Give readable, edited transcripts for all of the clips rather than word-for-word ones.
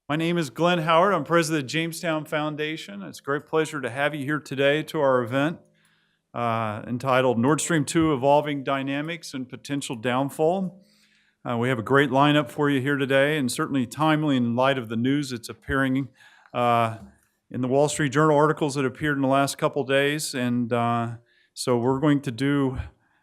My name is Glenn Howard. I'm president of the Jamestown Foundation. It's a great pleasure to have you here today to our event entitled Nord Stream 2 Evolving Dynamics and Potential Downfall. We have a great lineup for you here today, and certainly timely in light of the news that's appearing in the Wall Street Journal articles that appeared in the last couple days. And so we're going to do,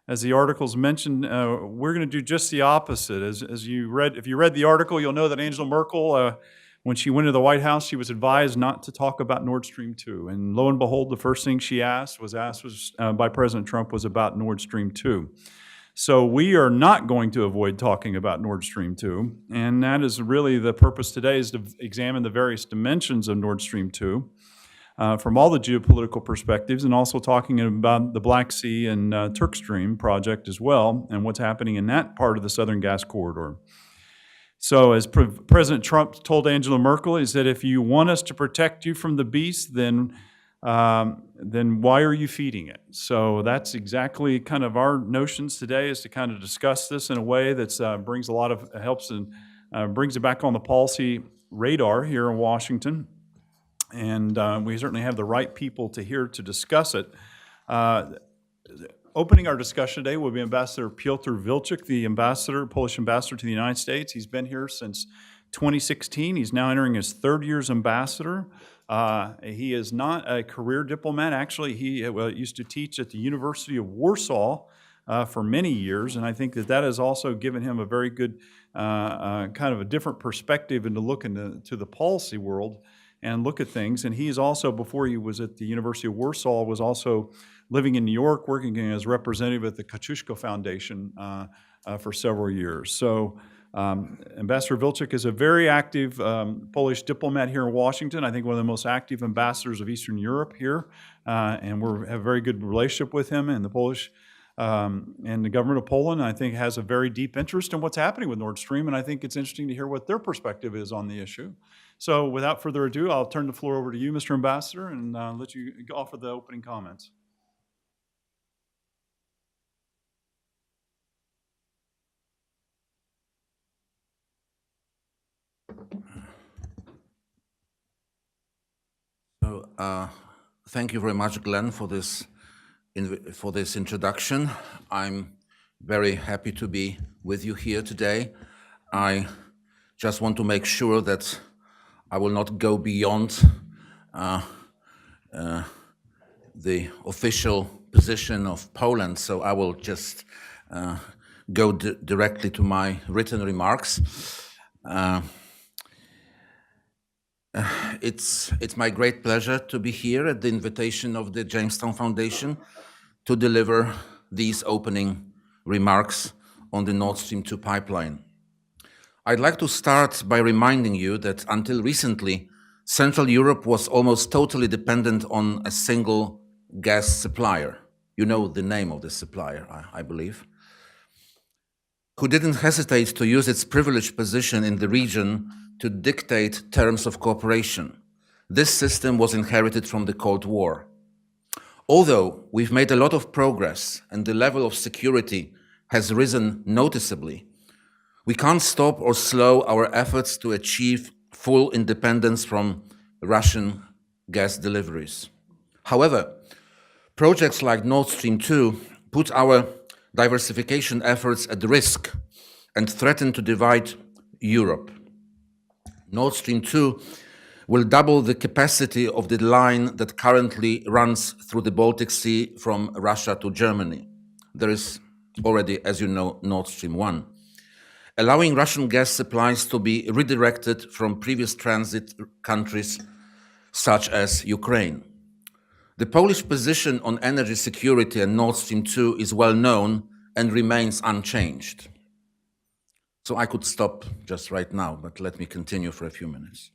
as the articles mentioned, we're going to do just the opposite. If you read the article, you'll know that Angela Merkel, when she went to the White House, she was advised not to talk about Nord Stream 2. And lo and behold, the first thing she asked by President Trump was about Nord Stream 2. So we are not going to avoid talking about Nord Stream 2. And that is really the purpose today, is to examine the various dimensions of Nord Stream 2 from all the geopolitical perspectives, and also talking about the Black Sea and Turk Stream project as well, and what's happening in that part of the Southern Gas Corridor. So as President Trump told Angela Merkel, he said, if you want us to protect you from the beast, then why are you feeding it? So that's exactly kind of our notions today, is to kind of discuss this in a way that brings a lot of helps and brings it back on the policy radar here in Washington. And we certainly have the right people to discuss it. Opening our discussion today will be Ambassador Piotr Wilczek, the Polish ambassador to the United States. He's been here since 2016. He's now entering his third year as ambassador. He is not a career diplomat. Actually, he used to teach at the University of Warsaw for many years, and I think that has also given him a very good kind of a different perspective and to look into the policy world and look at things. And he is also, before he was at the University of Warsaw, was also living in New York, working as representative at the Kosciuszko Foundation for several years. So Ambassador Wilczek is a very active Polish diplomat here in Washington. I think one of the most active ambassadors of Eastern Europe here, and we have a very good relationship with him and the Polish and the government of Poland. I think has a very deep interest in what's happening with Nord Stream, and I think it's interesting to hear what their perspective is on the issue. So without further ado, I'll turn the floor over to you, Mr. Ambassador, and let you offer the opening comments. So, thank you very much, Glenn, for this introduction. I'm very happy to be with you here today. I just want to make sure that I will not go beyond the official position of Poland, so I will just go directly to my written remarks. It's my great pleasure to be here at the invitation of the Jamestown Foundation to deliver these opening remarks on the Nord Stream 2 pipeline. I'd like to start by reminding you that until recently, Central Europe was almost totally dependent on a single gas supplier. You know the name of this supplier, I believe, who didn't hesitate to use its privileged position in the region to dictate terms of cooperation. This system was inherited from the Cold War. Although we've made a lot of progress and the level of security has risen noticeably, we can't stop or slow our efforts to achieve full independence from Russian gas deliveries. However, projects like Nord Stream 2 put our diversification efforts at risk and threaten to divide Europe. Nord Stream 2 will double the capacity of the line that currently runs through the Baltic Sea from Russia to Germany. There is already, as you know, Nord Stream 1, allowing Russian gas supplies to be redirected from previous transit countries such as Ukraine. The Polish position on energy security and Nord Stream 2 is well known and remains unchanged. So I could stop just right now, but let me continue for a few minutes.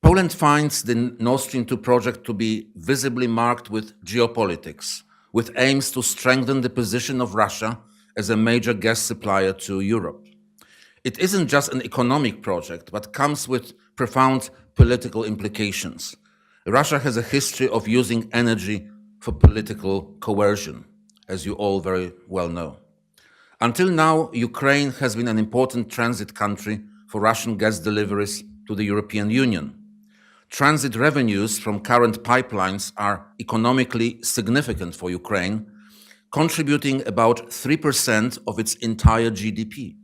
Poland finds the Nord Stream 2 project to be visibly marked with geopolitics, with aims to strengthen the position of Russia as a major gas supplier to Europe. It isn't just an economic project, but comes with profound political implications. Russia has a history of using energy for political coercion, as you all very well know. Until now, Ukraine has been an important transit country for Russian gas deliveries to the European Union. Transit revenues from current pipelines are economically significant for Ukraine, contributing about 3% of its entire GDP.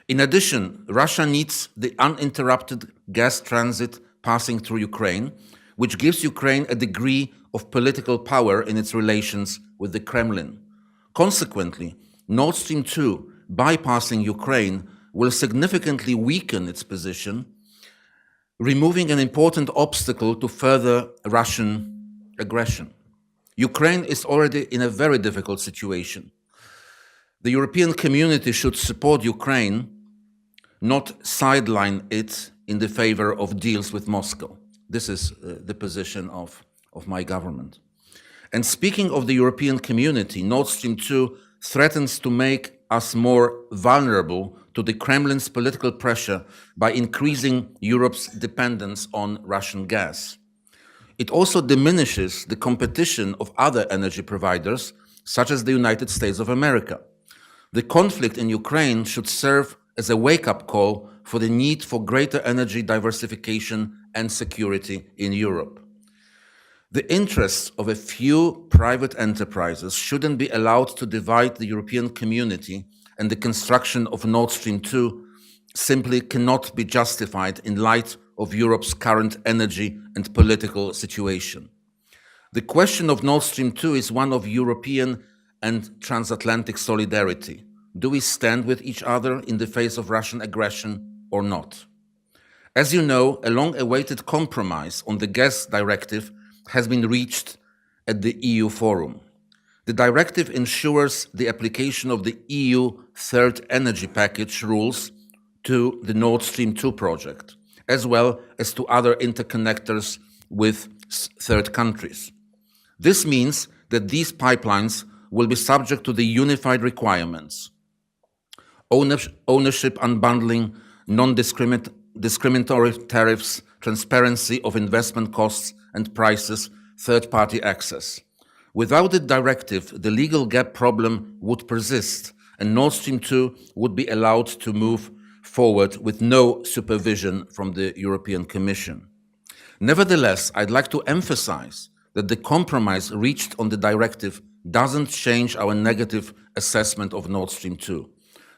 In addition, Russia needs the uninterrupted gas transit passing through Ukraine, which gives Ukraine a degree of political power in its relations with the Kremlin. Consequently, Nord Stream 2 bypassing Ukraine will significantly weaken its position, removing an important obstacle to further Russian aggression. Ukraine is already in a very difficult situation. The European community should support Ukraine, not sideline it in the favor of deals with Moscow. This is the position of my government. And speaking of the European community, Nord Stream 2 threatens to make us more vulnerable to the Kremlin's political pressure by increasing Europe's dependence on Russian gas. It also diminishes the competition of other energy providers, such as the United States of America. The conflict in Ukraine should serve as a wake-up call for the need for greater energy diversification and security in Europe. The interests of a few private enterprises shouldn't be allowed to divide the European community, and the construction of Nord Stream 2 simply cannot be justified in light of Europe's current energy and political situation. The question of Nord Stream 2 is one of European and transatlantic solidarity. Do we stand with each other in the face of Russian aggression or not? As you know, a long-awaited compromise on the gas directive has been reached at the EU forum. The directive ensures the application of the EU Third Energy Package rules to the Nord Stream 2 project, as well as to other interconnectors with third countries. This means that these pipelines will be subject to the unified requirements: ownership unbundling, non-discriminatory tariffs, transparency of investment costs and prices, third-party access. Without the directive, the legal gap problem would persist, and Nord Stream 2 would be allowed to move forward with no supervision from the European Commission. Nevertheless, I'd like to emphasize that the compromise reached on the directive doesn't change our negative assessment of Nord Stream 2.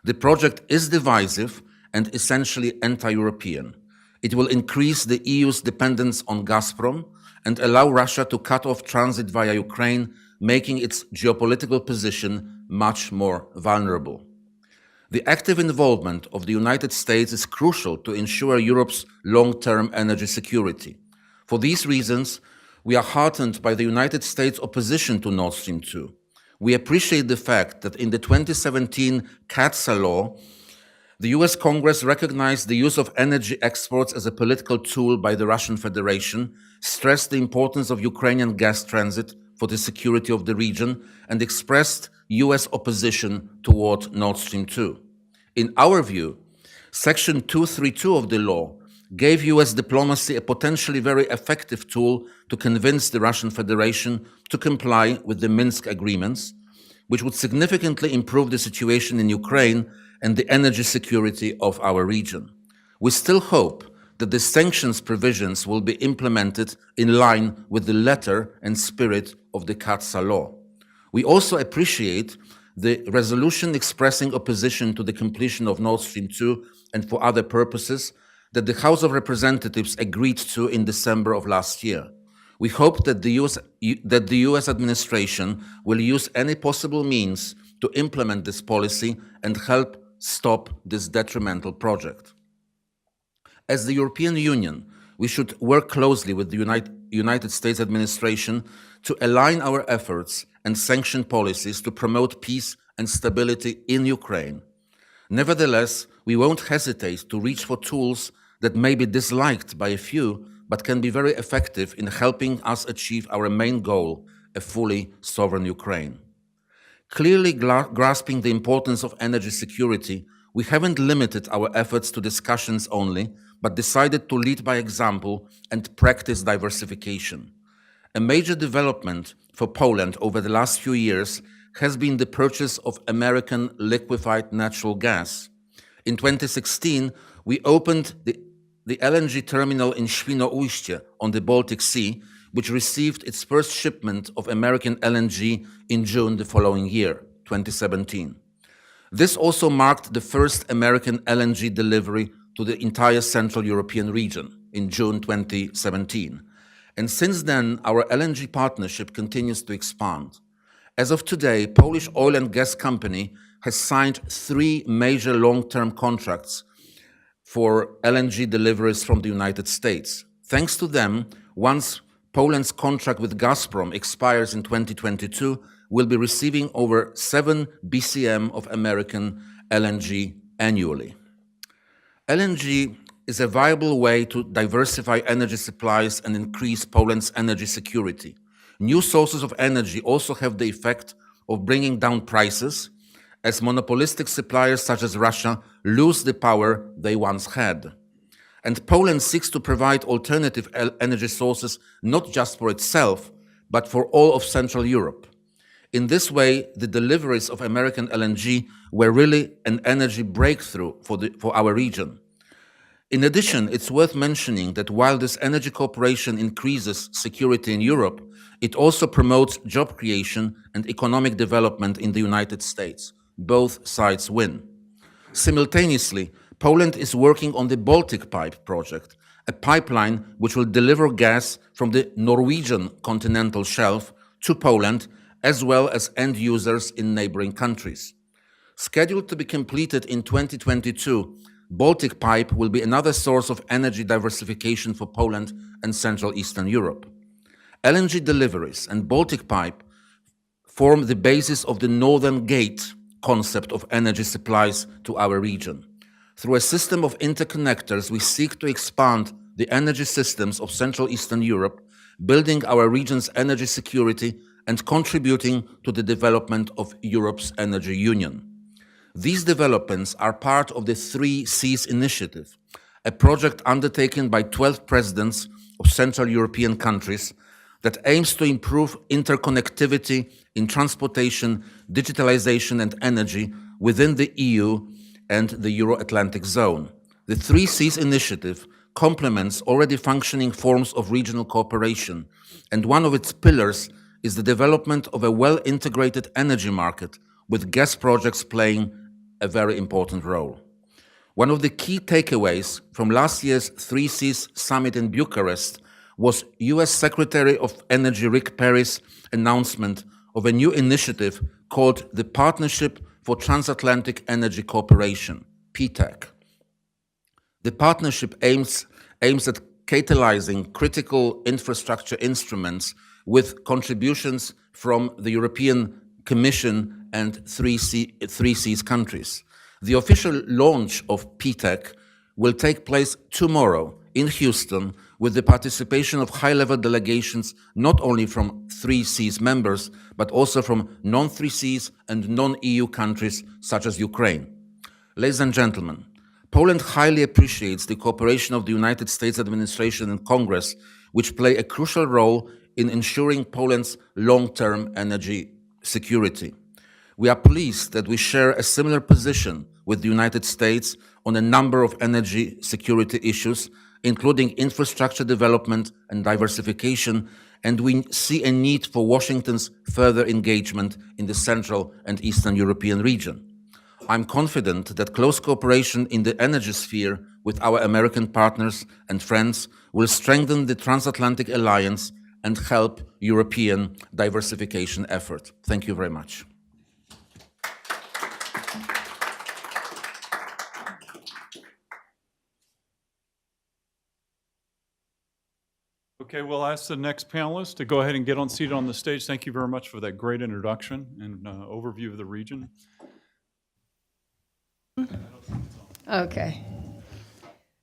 The project is divisive and essentially anti-European. It will increase the EU's dependence on Gazprom and allow Russia to cut off transit via Ukraine, making its geopolitical position much more vulnerable. The active involvement of the United States is crucial to ensure Europe's long-term energy security. For these reasons, we are heartened by the United States' opposition to Nord Stream 2. We appreciate the fact that in the 2017 CATSA law, the US Congress recognized the use of energy exports as a political tool by the Russian Federation, stressed the importance of Ukrainian gas transit for the security of the region, and expressed US opposition toward Nord Stream 2. In our view, Section 232 of the law gave US diplomacy a potentially very effective tool to convince the Russian Federation to comply with the Minsk agreements, which would significantly improve the situation in Ukraine and the energy security of our region. We still hope that the sanctions provisions will be implemented in line with the letter and spirit of the CATSA law. We also appreciate the resolution expressing opposition to the completion of Nord Stream 2 and for other purposes that the House of Representatives agreed to in December of last year. We hope that the US administration will use any possible means to implement this policy and help stop this detrimental project. As the European Union, we should work closely with the United States administration to align our efforts and sanction policies to promote peace and stability in Ukraine. Nevertheless, we won't hesitate to reach for tools that may be disliked by a few, but can be very effective in helping us achieve our main goal, a fully sovereign Ukraine. Clearly grasping the importance of energy security, we haven't limited our efforts to discussions only, but decided to lead by example and practice diversification. A major development for Poland over the last few years has been the purchase of American liquefied natural gas. In 2016, we opened the LNG terminal in Świnoujście on the Baltic Sea, which received its first shipment of American LNG in June the following year, 2017. This also marked the first American LNG delivery to the entire Central European region in June 2017. And since then, our LNG partnership continues to expand. As of today, Polish oil and gas company has signed 3 major long-term contracts for LNG deliveries from the United States. Thanks to them, once Poland's contract with Gazprom expires in 2022, we'll be receiving over 7 BCM of American LNG annually. LNG is a viable way to diversify energy supplies and increase Poland's energy security. New sources of energy also have the effect of bringing down prices, as monopolistic suppliers such as Russia lose the power they once had. And Poland seeks to provide alternative energy sources not just for itself, but for all of Central Europe. In this way, the deliveries of American LNG were really an energy breakthrough for our region. In addition, it's worth mentioning that while this energy cooperation increases security in Europe, it also promotes job creation and economic development in the United States. Both sides win. Simultaneously, Poland is working on the Baltic Pipe project, a pipeline which will deliver gas from the Norwegian continental shelf to Poland, as well as end users in neighboring countries. Scheduled to be completed in 2022, Baltic Pipe will be another source of energy diversification for Poland and Central Eastern Europe. LNG deliveries and Baltic Pipe form the basis of the Northern Gate concept of energy supplies to our region. Through a system of interconnectors, we seek to expand the energy systems of Central Eastern Europe, building our region's energy security and contributing to the development of Europe's energy union. These developments are part of the 3 Seas initiative, a project undertaken by 12 presidents of Central European countries that aims to improve interconnectivity in transportation, digitalization, and energy within the EU and the Euro-Atlantic zone. The 3 Seas initiative complements already functioning forms of regional cooperation, and one of its pillars is the development of a well-integrated energy market, with gas projects playing a very important role. One of the key takeaways from last year's 3 Seas summit in Bucharest was US Secretary of Energy Rick Perry's announcement of a new initiative called the Partnership for Transatlantic Energy Cooperation, PTAC. The partnership aims at catalyzing critical infrastructure instruments with contributions from the European Commission and 3 Seas countries. The official launch of PTAC will take place tomorrow in Houston with the participation of high-level delegations not only from 3 Seas members, but also from non-3 Seas and non-EU countries such as Ukraine. Ladies and gentlemen, Poland highly appreciates the cooperation of the United States administration and Congress, which play a crucial role in ensuring Poland's long-term energy security. We are pleased that we share a similar position with the United States on a number of energy security issues, including infrastructure development and diversification, and we see a need for Washington's further engagement in the Central and Eastern European region. I'm confident that close cooperation in the energy sphere with our American partners and friends will strengthen the transatlantic alliance and help European diversification effort. Thank you very much. Okay, we'll ask the next panelist to go ahead and get seated on the stage. Thank you very much for that great introduction and overview of the region. Okay.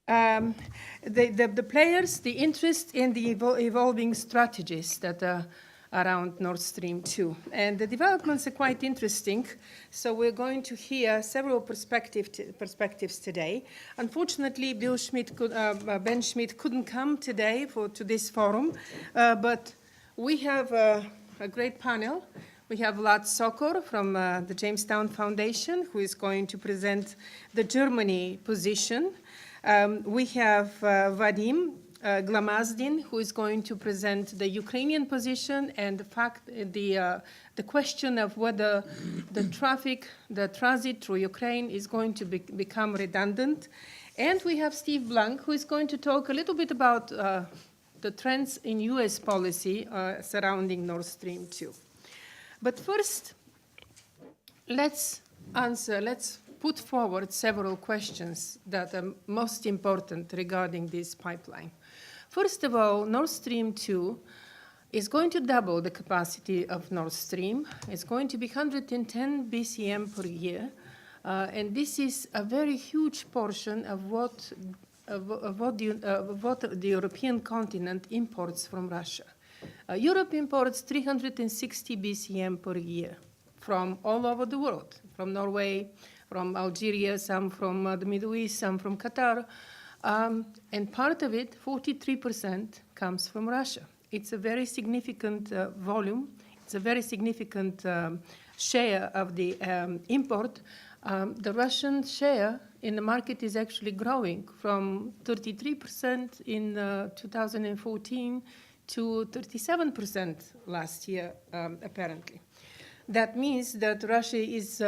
The players, the interest in the evolving strategies that are around Nord Stream 2. And the developments are quite interesting. So we're going to hear several perspectives today. Unfortunately, Ben Schmidt couldn't come today to this forum, but we have a great panel. We have Vladimir Socor from the Jamestown Foundation, who is going to present the Germany position. We have Vadym Glamazdin, who is going to present the Ukrainian position and the question of whether the transit through Ukraine is going to become redundant. And we have Steve Blank, who is going to talk a little bit about the trends in US policy surrounding Nord Stream 2. But first, let's put forward several questions that are most important regarding this pipeline. First of all, Nord Stream 2 is going to double the capacity of Nord Stream. It's going to be 110 BCM per year, and this is a very huge portion of what the European continent imports from Russia. Europe imports 360 BCM per year from all over the world, from Norway, from Algeria, some from the Middle East, some from Qatar. And part of it, 43%, comes from Russia. It's a very significant volume. It's a very significant share of the import. The Russian share in the market is actually growing from 33% in 2014 to 37% last year, apparently. That means that Russia is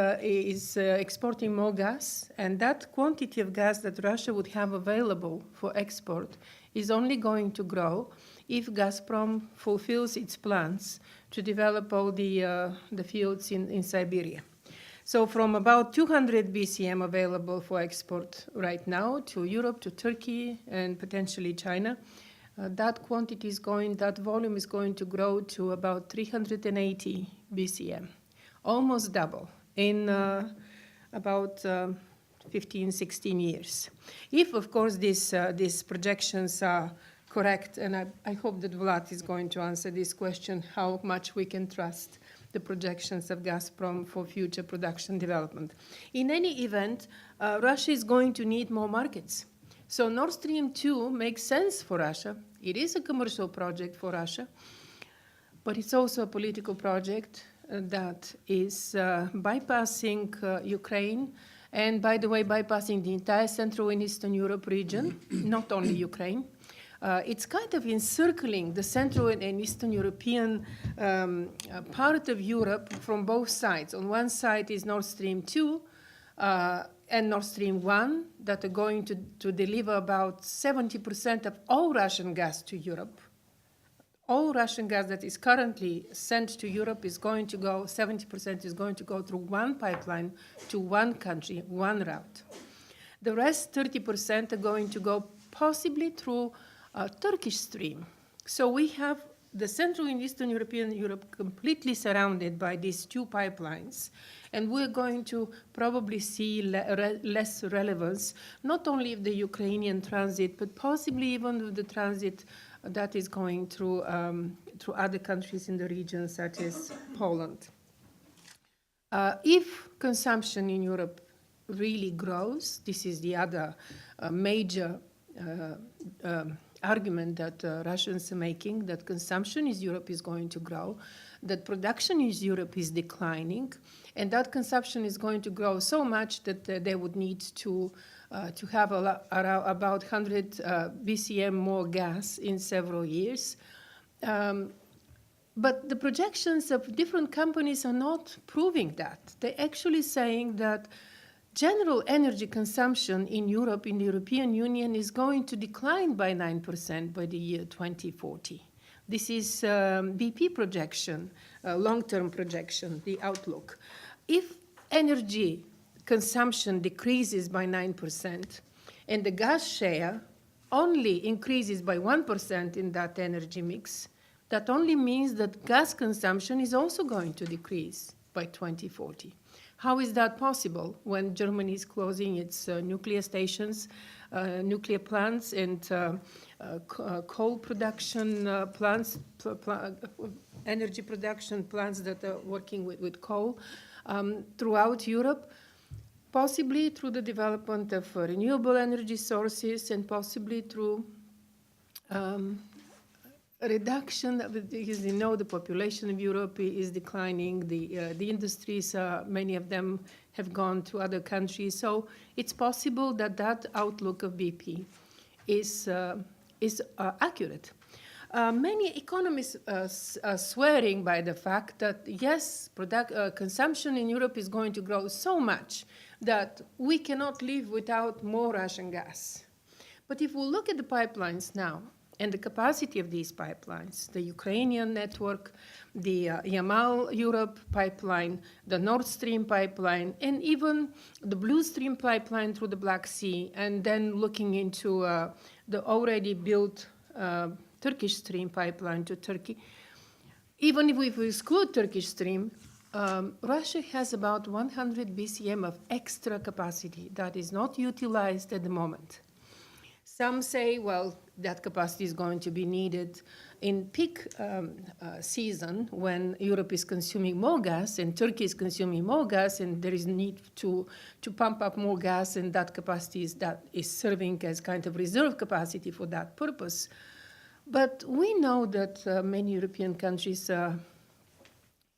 exporting more gas, and that quantity of gas that Russia would have available for export is only going to grow if Gazprom fulfills its plans to develop all the fields in Siberia. So from about 200 BCM available for export right now to Europe, to Turkey, and potentially China, that volume is going to grow to about 380 BCM, almost double in about 15, 16 years. If, of course, these projections are correct, and I hope that Vlad is going to answer this question, how much we can trust the projections of Gazprom for future production development. In any event, Russia is going to need more markets. So Nord Stream 2 makes sense for Russia. It is a commercial project for Russia, but it's also a political project that is bypassing Ukraine, and by the way, bypassing the entire Central and Eastern Europe region, not only Ukraine. It's kind of encircling the Central and Eastern European part of Europe from both sides. On one side is Nord Stream 2, and Nord Stream 1 that are going to deliver about 70% of all Russian gas to Europe. All Russian gas that is currently sent to Europe is going to go, 70% is going to go through one pipeline to one country, one route. The rest, 30%, are going to go possibly through a Turkish stream. So we have the Central and Eastern Europe completely surrounded by these two pipelines. And we're going to probably see less relevance, not only of the Ukrainian transit, but possibly even of the transit that is going through other countries in the region, such as Poland. If consumption in Europe really grows, this is the other major argument that Russians are making, that consumption in Europe is going to grow, that production in Europe is declining, and that consumption is going to grow so much that they would need to have about 100 BCM more gas in several years. But the projections of different companies are not proving that. They're actually saying that general energy consumption in Europe, in the European Union, is going to decline by 9% by the year 2040. This is BP projection, long-term projection, the outlook. If energy consumption decreases by 9% and the gas share only increases by 1% in that energy mix, that only means that gas consumption is also going to decrease by 2040. How is that possible when Germany is closing its nuclear stations, nuclear plants, and coal production plants, energy production plants that are working with coal throughout Europe? Possibly through the development of renewable energy sources and possibly through reduction, because you know the population of Europe is declining, the industries, many of them have gone to other countries, so it's possible that that outlook of BP is accurate. Many economists are swearing by the fact that, yes, consumption in Europe is going to grow so much that we cannot live without more Russian gas. But if we look at the pipelines now and the capacity of these pipelines, the Ukrainian network, the Yamal-Europe pipeline, the Nord Stream pipeline, and even the Blue Stream pipeline through the Black Sea, and then looking into the already built Turkish Stream pipeline to Turkey. Even if we exclude Turkish Stream, Russia has about 100 BCM of extra capacity that is not utilized at the moment. Some say, well, that capacity is going to be needed in peak season when Europe is consuming more gas and Turkey is consuming more gas, and there is need to pump up more gas, and that capacity is serving as kind of reserve capacity for that purpose. But we know that many European countries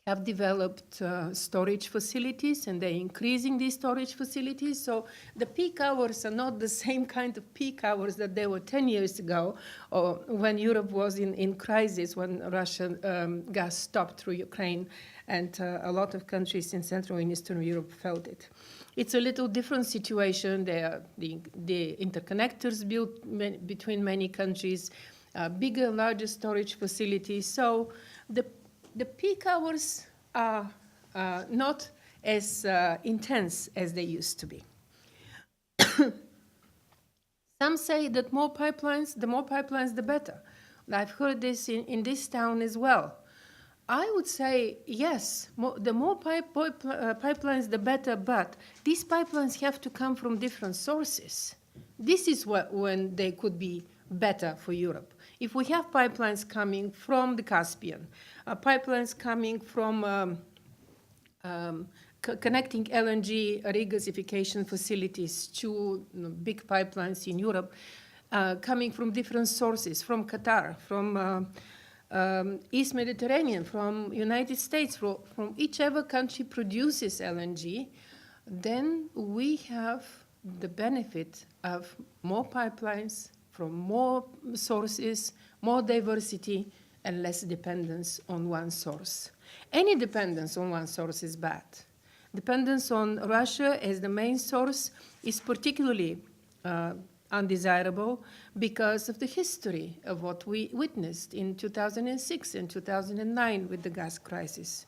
have developed storage facilities, and they're increasing these storage facilities. So the peak hours are not the same kind of peak hours that they were 10 years ago, or when Europe was in crisis, when Russian gas stopped through Ukraine, and a lot of countries in Central and Eastern Europe felt it. It's a little different situation. There are the interconnectors built between many countries, bigger, larger storage facilities. So the peak hours are not as intense as they used to be. Some say that the more pipelines, the better. I've heard this in this town as well. I would say, yes, the more pipelines, the better, but these pipelines have to come from different sources. This is when they could be better for Europe. If we have pipelines coming from the Caspian, pipelines coming from connecting LNG regasification facilities to big pipelines in Europe, coming from different sources, from Qatar, from East Mediterranean, from United States, from whichever country produces LNG, then we have the benefit of more pipelines, from more sources, more diversity, and less dependence on one source. Any dependence on one source is bad. Dependence on Russia as the main source is particularly undesirable because of the history of what we witnessed in 2006 and 2009 with the gas crisis,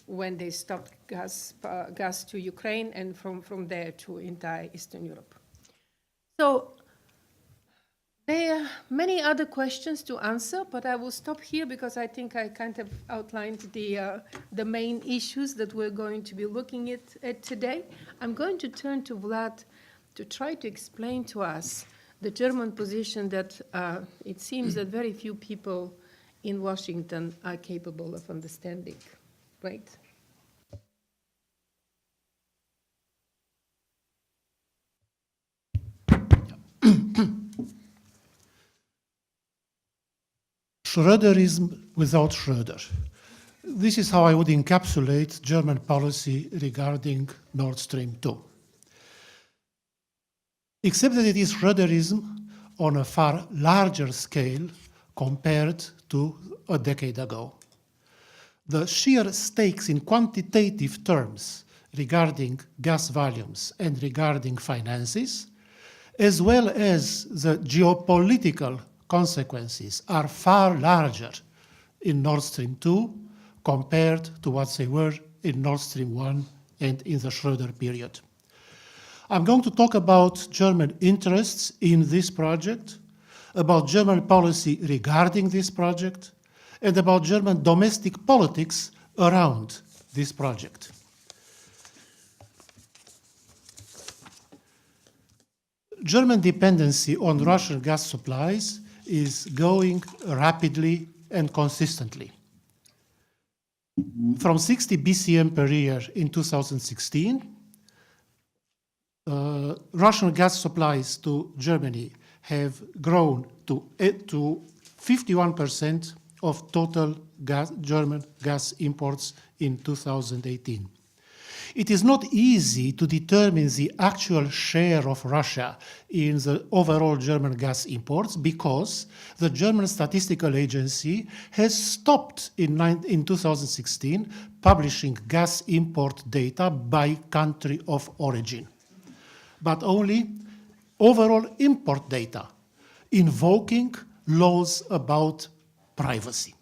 when they stopped gas to Ukraine and from there to entire Eastern Europe. So there are many other questions to answer, but I will stop here because I think I kind of outlined the main issues that we're going to be looking at today. I'm going to turn to Vlad to try to explain to us the German position that it seems that very few people in Washington are capable of understanding, right? Schröderism without Schröder. This is how I would encapsulate German policy regarding Nord Stream 2. Except that it is Schröderism on a far larger scale compared to a decade ago. The sheer stakes in quantitative terms regarding gas volumes and regarding finances, as well as the geopolitical consequences, are far larger in Nord Stream 2 compared to what they were in Nord Stream 1 and in the Schröder period. I'm going to talk about German interests in this project, about German policy regarding this project, and about German domestic politics around this project. German dependency on Russian gas supplies is growing rapidly and consistently. From 60 BCM per year in 2016, Russian gas supplies to Germany have grown to 51% of total German gas imports in 2018. It is not easy to determine the actual share of Russia in the overall German gas imports because the German Statistical Agency has stopped in 2016 publishing gas import data by country of origin, but only overall import data, invoking laws about privacy.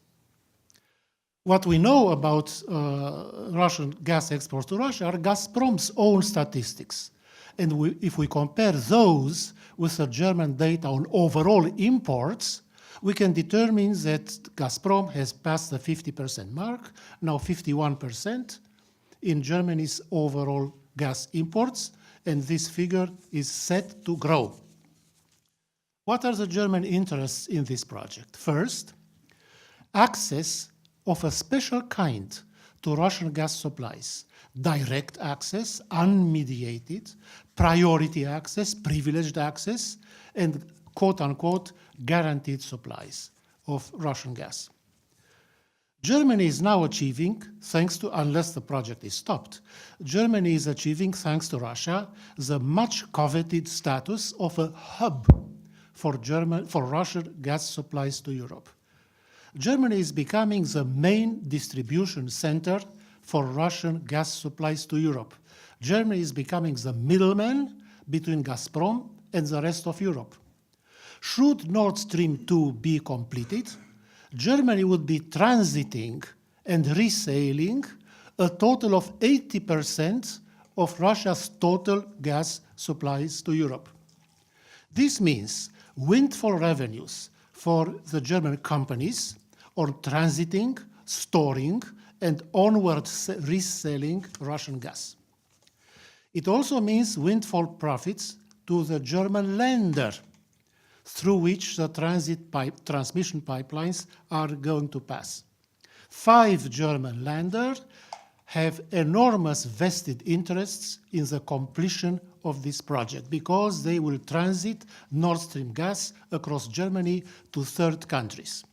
What we know about Russian gas exports to Russia are Gazprom's own statistics. And if we compare those with the German data on overall imports, we can determine that Gazprom has passed the 50% mark, now 51% in Germany's overall gas imports, and this figure is set to grow. What are the German interests in this project? First, access of a special kind to Russian gas supplies, direct access, unmediated, priority access, privileged access, and quote-unquote guaranteed supplies of Russian gas. Germany is now achieving, thanks to, unless the project is stopped, Germany is achieving, thanks to Russia, the much coveted status of a hub for Russian gas supplies to Europe. Germany is becoming the main distribution center for Russian gas supplies to Europe. Germany is becoming the middleman between Gazprom and the rest of Europe. Should Nord Stream 2 be completed, Germany would be transiting and reselling a total of 80% of Russia's total gas supplies to Europe. This means windfall revenues for the German companies on transiting, storing, and onward reselling Russian gas. It also means windfall profits to the German lender, through which the transmission pipelines are going to pass. 5 German lenders have enormous vested interests in the completion of this project because they will transit Nord Stream gas across Germany to third countries.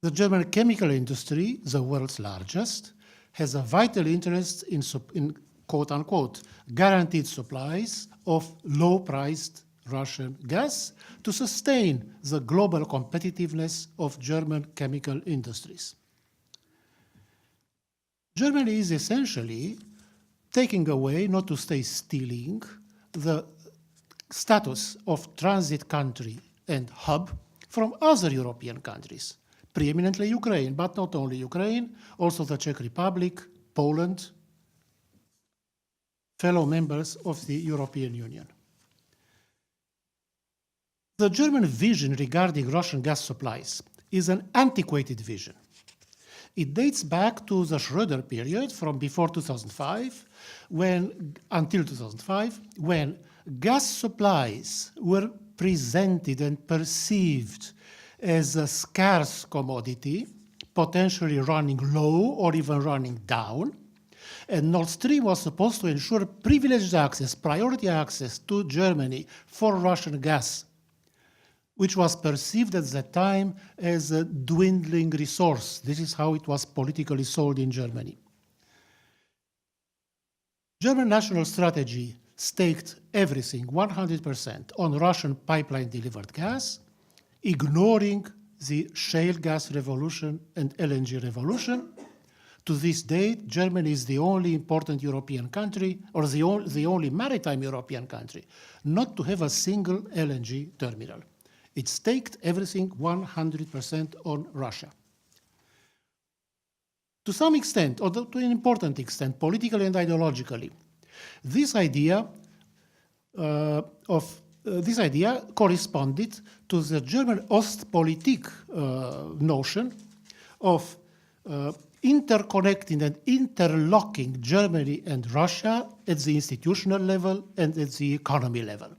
The German chemical industry, the world's largest, has a vital interest in quote-unquote guaranteed supplies of low-priced Russian gas to sustain the global competitiveness of German chemical industries. Germany is essentially taking away, not to say stealing, the status of transit country and hub from other European countries, preeminently Ukraine, but not only Ukraine, also the Czech Republic, Poland, fellow members of the European Union. The German vision regarding Russian gas supplies is an antiquated vision. It dates back to the Schröder period from before 2005, until 2005, when gas supplies were presented and perceived as a scarce commodity, potentially running low or even running down. And Nord Stream was supposed to ensure privileged access, priority access to Germany for Russian gas, which was perceived at that time as a dwindling resource. This is how it was politically sold in Germany. German national strategy staked everything 100% on Russian pipeline-delivered gas, ignoring the shale gas revolution and LNG revolution. To this date, Germany is the only important European country, or the only maritime European country, not to have a single LNG terminal. It staked everything 100% on Russia. To some extent, or to an important extent, politically and ideologically, this idea corresponded to the German Ostpolitik notion of interconnecting and interlocking Germany and Russia at the institutional level and at the economy level.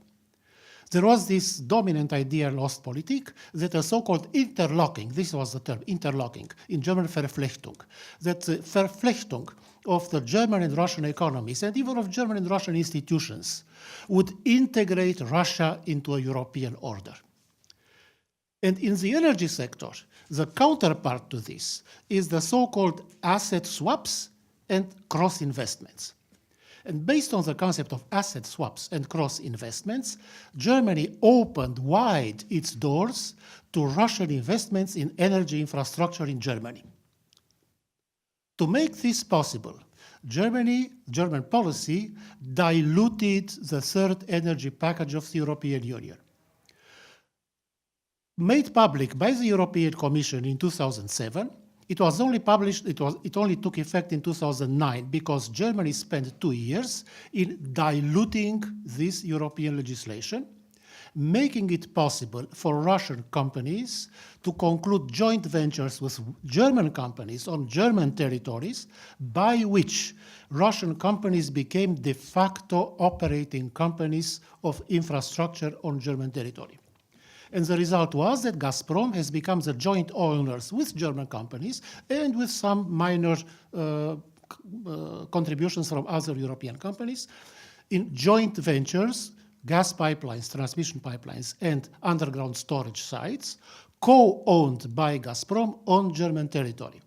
There was this dominant idea in Ostpolitik that a so-called interlocking, this was the term, interlocking, in German Verflechtung, that the Verflechtung of the German and Russian economies and even of German and Russian institutions would integrate Russia into a European order. And in the energy sector, the counterpart to this is the so-called asset swaps and cross-investments. And based on the concept of asset swaps and cross-investments, Germany opened wide its doors to Russian investments in energy infrastructure in Germany. To make this possible, German policy diluted the third energy package of the European Union. Made public by the European Commission in 2007, it only took effect in 2009 because Germany spent 2 years in diluting this European legislation, making it possible for Russian companies to conclude joint ventures with German companies on German territories, by which Russian companies became de facto operating companies of infrastructure on German territory. And the result was that Gazprom has become the joint owners with German companies and with some minor contributions from other European companies in joint ventures, gas pipelines, transmission pipelines, and underground storage sites, co-owned by Gazprom on German territory.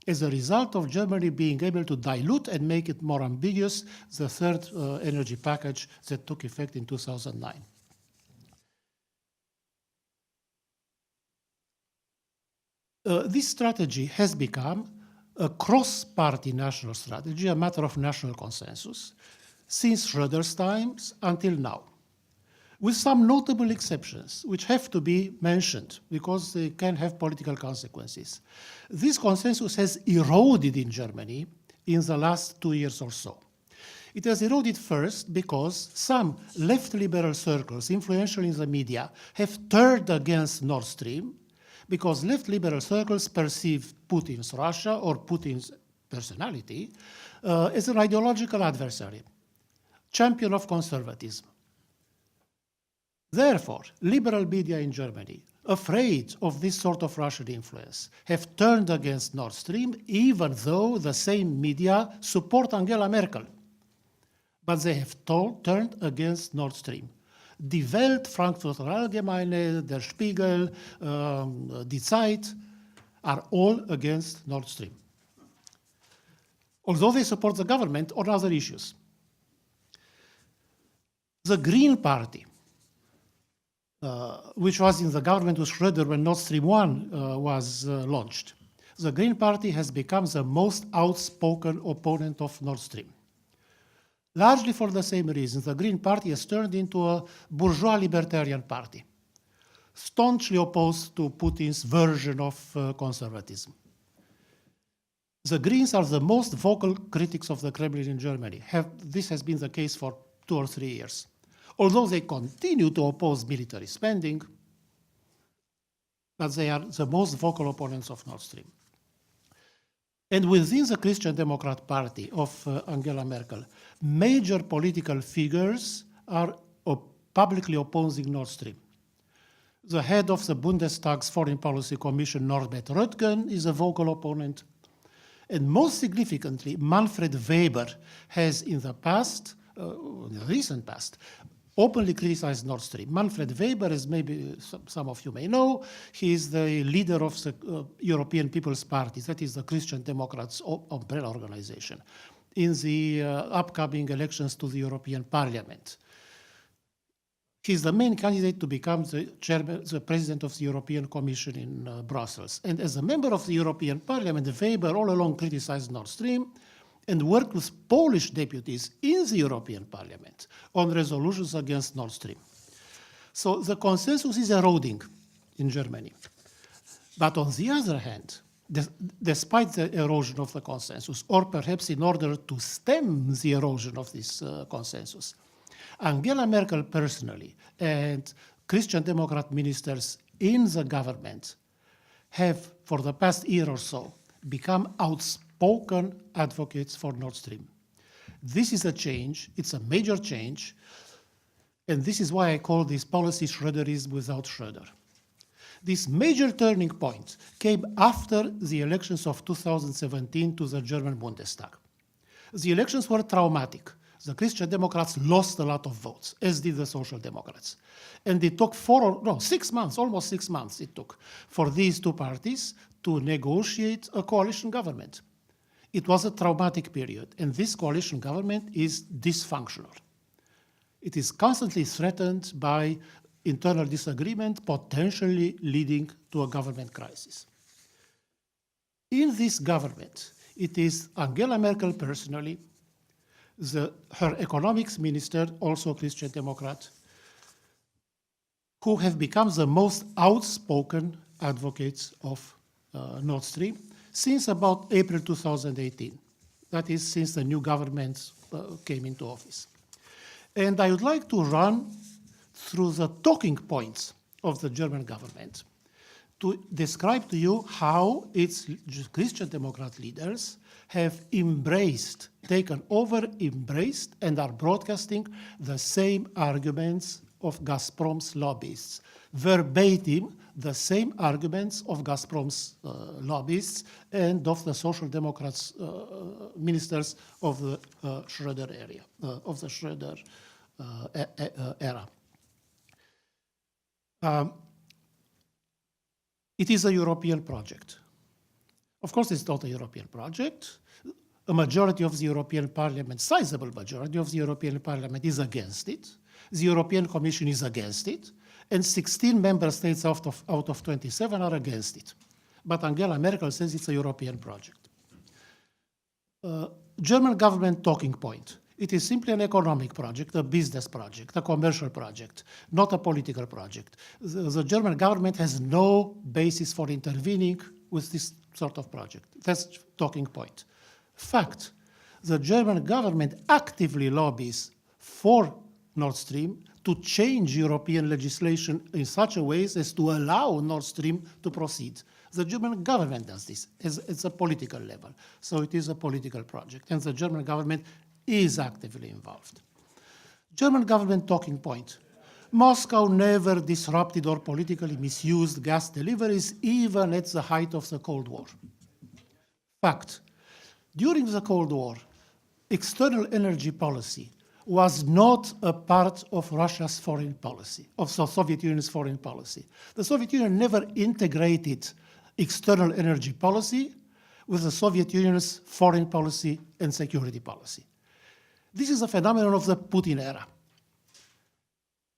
As a result of Germany being able to dilute and make it more ambiguous, the third energy package that took effect in 2009. This strategy has become a cross-party national strategy, a matter of national consensus, since Schröder's times until now, with some notable exceptions, which have to be mentioned because they can have political consequences. This consensus has eroded in Germany in the last 2 years or so. It has eroded first because some left liberal circles influential in the media have turned against Nord Stream, because left liberal circles perceive Putin's Russia or Putin's personality as an ideological adversary, champion of conservatism. Therefore, liberal media in Germany, afraid of this sort of Russian influence, have turned against Nord Stream, even though the same media support Angela Merkel. But they have turned against Nord Stream. Die Welt, Frankfurter Allgemeine, Der Spiegel, Die Zeit are all against Nord Stream, although they support the government on other issues. The Green Party, which was in the government with Schröder when Nord Stream 1 was launched, the Green Party has become the most outspoken opponent of Nord Stream. Largely for the same reasons, the Green Party has turned into a bourgeois libertarian party, staunchly opposed to Putin's version of conservatism. The Greens are the most vocal critics of the Kremlin in Germany. This has been the case for 2 or 3 years. Although they continue to oppose military spending, but they are the most vocal opponents of Nord Stream. And within the Christian Democrat Party of Angela Merkel, major political figures are publicly opposing Nord Stream. The head of the Bundestag's Foreign Policy Commission, Norbert Röttgen, is a vocal opponent. And most significantly, Manfred Weber has in the past, in the recent past, openly criticized Nord Stream. Manfred Weber, as maybe some of you may know, he is the leader of the European People's Party, that is the Christian Democrats' umbrella organization, in the upcoming elections to the European Parliament. He's the main candidate to become the president of the European Commission in Brussels. And as a member of the European Parliament, Weber all along criticized Nord Stream and worked with Polish deputies in the European Parliament on resolutions against Nord Stream. So the consensus is eroding in Germany. But on the other hand, despite the erosion of the consensus, or perhaps in order to stem the erosion of this consensus, Angela Merkel personally and Christian Democrat ministers in the government have, for the past year or so, become outspoken advocates for Nord Stream. This is a change, it's a major change, and this is why I call this policy Schröderism without Schröder. This major turning point came after the elections of 2017 to the German Bundestag. The elections were traumatic. The Christian Democrats lost a lot of votes, as did the Social Democrats. And it took 6 months, almost 6 months it took for these two parties to negotiate a coalition government. It was a traumatic period, and this coalition government is dysfunctional. It is constantly threatened by internal disagreement, potentially leading to a government crisis. In this government, it is Angela Merkel personally, her economics minister, also a Christian Democrat, who have become the most outspoken advocates of Nord Stream since about April 2018. That is, since the new government came into office. And I would like to run through the talking points of the German government to describe to you how its Christian Democrat leaders have embraced, taken over, embraced, and are broadcasting the same arguments of Gazprom's lobbyists, verbatim the same arguments of Gazprom's lobbyists and of the Social Democrats ministers of the Schröder era. It is a European project. Of course, it's not a European project. A majority of the European Parliament, sizable majority of the European Parliament is against it. The European Commission is against it. And 16 member states out of 27 are against it. But Angela Merkel says it's a European project. German government talking point. It is simply an economic project, a business project, a commercial project, not a political project. The German government has no basis for intervening with this sort of project. That's talking point. Fact, the German government actively lobbies for Nord Stream to change European legislation in such a way as to allow Nord Stream to proceed. The German government does this. It's a political level. So it is a political project. And the German government is actively involved. German government talking point. Moscow never disrupted or politically misused gas deliveries, even at the height of the Cold War. Fact, during the Cold War, external energy policy was not a part of Russia's foreign policy, of the Soviet Union's foreign policy. The Soviet Union never integrated external energy policy with the Soviet Union's foreign policy and security policy. This is a phenomenon of the Putin era.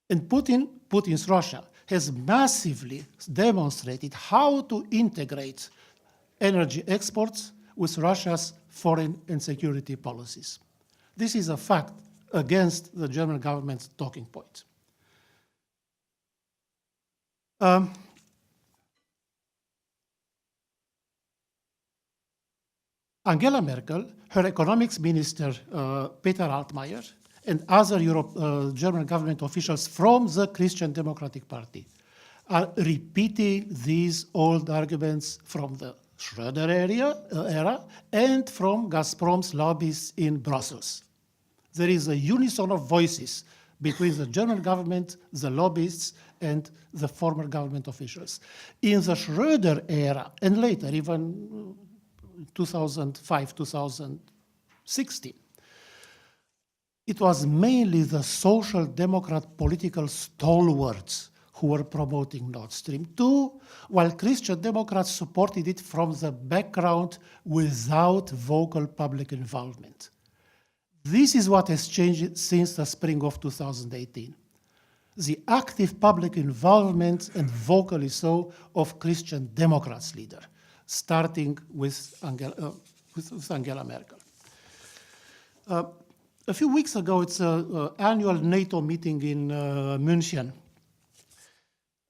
And Putin's Russia has massively demonstrated how to integrate energy exports with Russia's foreign and security policies. This is a fact against the German government's talking point. Angela Merkel, her economics minister, Peter Altmaier, and other German government officials from the Christian Democratic Party are repeating these old arguments from the Schröder era and from Gazprom's lobbyists in Brussels. There is a unison of voices between the German government, the lobbyists, and the former government officials. In the Schröder era, and later, even 2005, 2016, it was mainly the Social Democrat political stalwarts who were promoting Nord Stream 2, while Christian Democrats supported it from the background without vocal public involvement. This is what has changed since the spring of 2018. The active public involvement, and vocally so, of Christian Democrats leader, starting with Angela Merkel. A few weeks ago, it's an annual NATO meeting in München.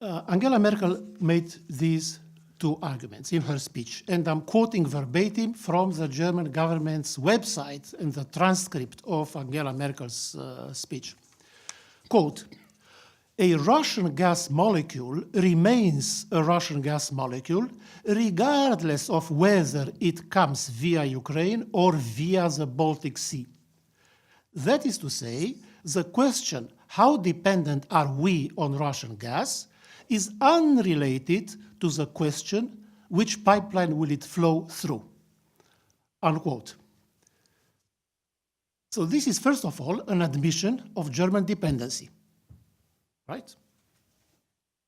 Angela Merkel made these two arguments in her speech, and I'm quoting verbatim from the German government's website and the transcript of Angela Merkel's speech. Quote, "A Russian gas molecule remains a Russian gas molecule regardless of whether it comes via Ukraine or via the Baltic Sea. That is to say, the question, how dependent are we on Russian gas, is unrelated to the question, which pipeline will it flow through?" Unquote. So this is, first of all, an admission of German dependency, right?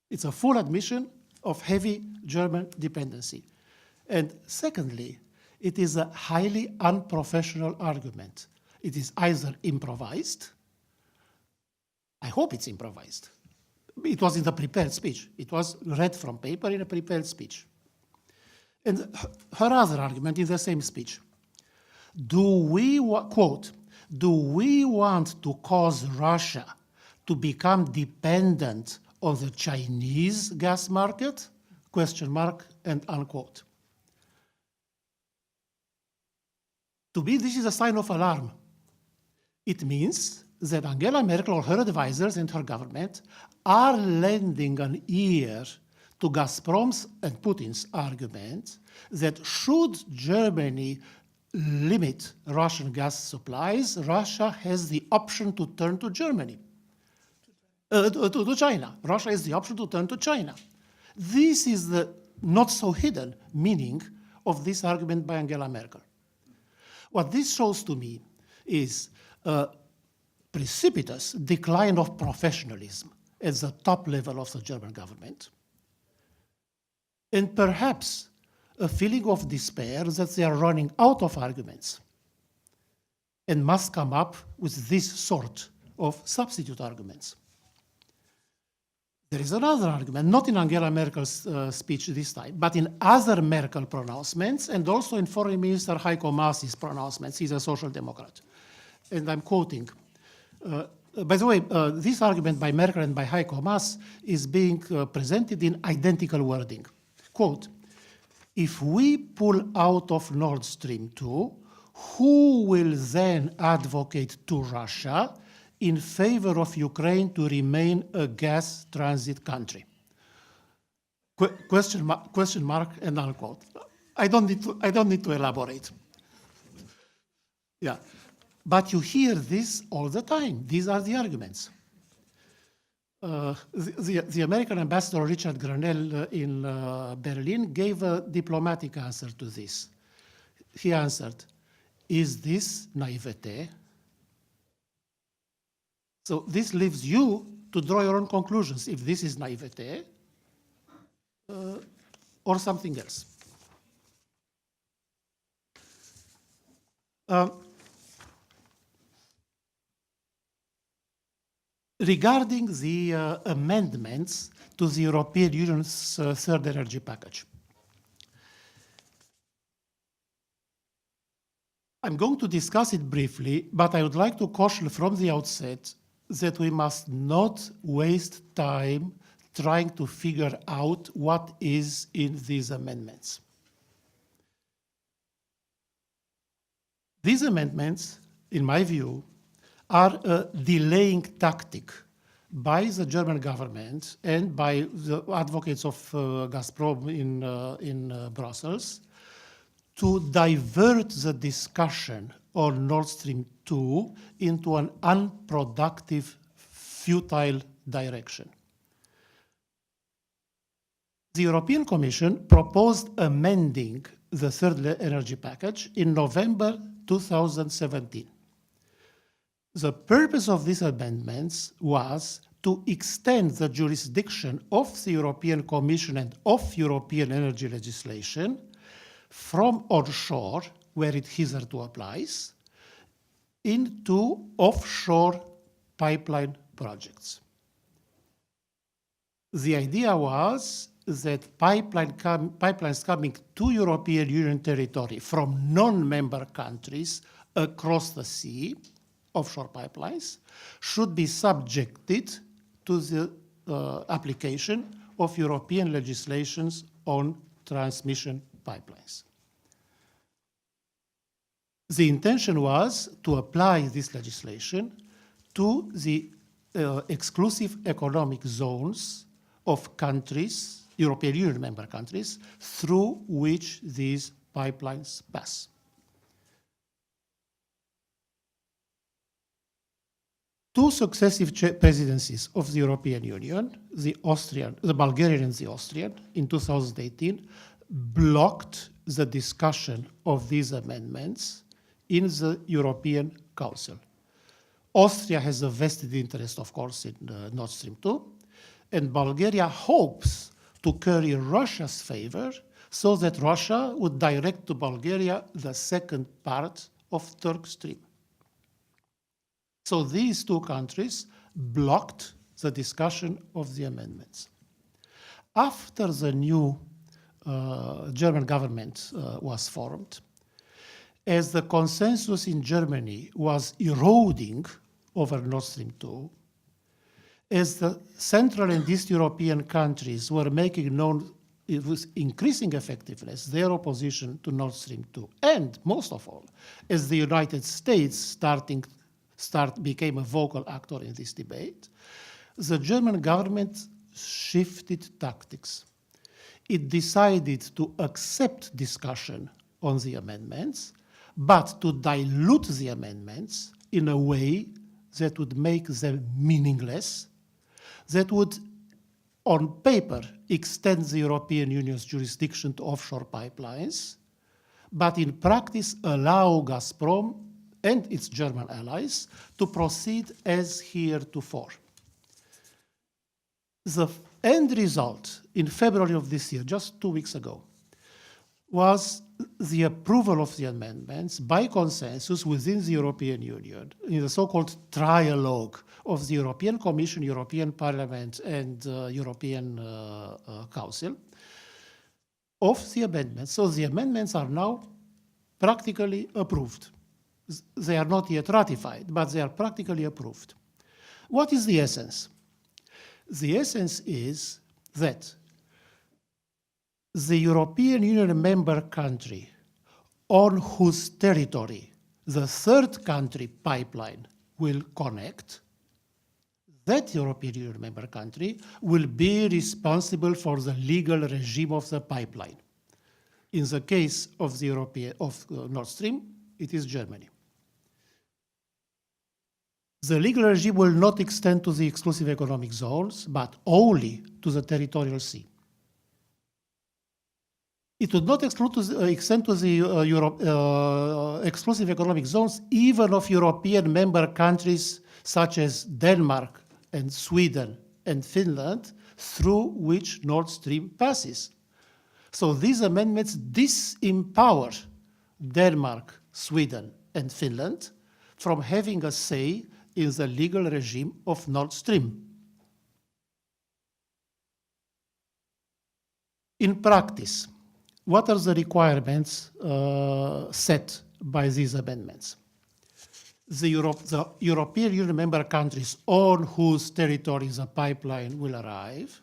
It's a full admission of heavy German dependency. And secondly, it is a highly unprofessional argument. It is either improvised, I hope it's improvised. It was in the prepared speech. It was read from paper in a prepared speech. And her other argument in the same speech, quote, do we want to cause Russia to become dependent on the Chinese gas market? Question mark and unquote. To me, this is a sign of alarm. It means that Angela Merkel or her advisors and her government are lending an ear to Gazprom's and Putin's argument that should Germany limit Russian gas supplies, Russia has the option to turn to Germany, to China. Russia has the option to turn to China. This is the not so hidden meaning of this argument by Angela Merkel. What this shows to me is a precipitous decline of professionalism at the top level of the German government, and perhaps a feeling of despair that they are running out of arguments and must come up with this sort of substitute arguments. There is another argument, not in Angela Merkel's speech this time, but in other Merkel pronouncements and also in Foreign Minister Heiko Maas's pronouncements. He's a social democrat. And I'm quoting. By the way, this argument by Merkel and by Heiko Maas is being presented in identical wording. Quote, if we pull out of Nord Stream 2, who will then advocate to Russia in favor of Ukraine to remain a gas transit country? Question mark and unquote. I don't need to elaborate. Yeah, but you hear this all the time. These are the arguments. The American ambassador Richard Grenell in Berlin gave a diplomatic answer to this. He answered, is this naivete? So this leaves you to draw your own conclusions, if this is naivete or something else. Regarding the amendments to the European Union's third energy package, I'm going to discuss it briefly, but I would like to caution from the outset that we must not waste time trying to figure out what is in these amendments. These amendments, in my view, are a delaying tactic by the German government and by the advocates of Gazprom in Brussels to divert the discussion on Nord Stream 2 into an unproductive, futile direction. The European Commission proposed amending the third energy package in November 2017. The purpose of these amendments was to extend the jurisdiction of the European Commission and of European energy legislation from onshore, where it hitherto applies, into offshore pipeline projects. The idea was that pipelines coming to European Union territory from non-member countries across the sea, offshore pipelines, should be subjected to the application of European legislations on transmission pipelines. The intention was to apply this legislation to the exclusive economic zones of countries, European Union member countries, through which these pipelines pass. Two successive presidencies of the European Union, the Bulgarian and the Austrian, in 2018, blocked the discussion of these amendments in the European Council. Austria has a vested interest, of course, in Nord Stream 2, and Bulgaria hopes to curry Russia's favor so that Russia would direct to Bulgaria the second part of Turk Stream. So these two countries blocked the discussion of the amendments. After the new German government was formed, as the consensus in Germany was eroding over Nord Stream 2, as the Central and East European countries were making known with increasing effectiveness their opposition to Nord Stream 2, and most of all, as the United States became a vocal actor in this debate, the German government shifted tactics. It decided to accept discussion on the amendments, but to dilute the amendments in a way that would make them meaningless, that would, on paper, extend the European Union's jurisdiction to offshore pipelines, but in practice allow Gazprom and its German allies to proceed as heretofore. The end result in February of this year, just 2 weeks ago, was the approval of the amendments by consensus within the European Union in the so-called trialogue of the European Commission, European Parliament, and European Council of the amendments. So the amendments are now practically approved. They are not yet ratified, but they are practically approved. What is the essence? The essence is that the European Union member country on whose territory the third country pipeline will connect, that European Union member country will be responsible for the legal regime of the pipeline. In the case of Nord Stream, it is Germany. The legal regime will not extend to the exclusive economic zones, but only to the territorial sea. It would not extend to the exclusive economic zones even of European member countries such as Denmark and Sweden and Finland, through which Nord Stream passes. So these amendments disempower Denmark, Sweden, and Finland from having a say in the legal regime of Nord Stream. In practice, what are the requirements set by these amendments? The European Union member countries on whose territory the pipeline will arrive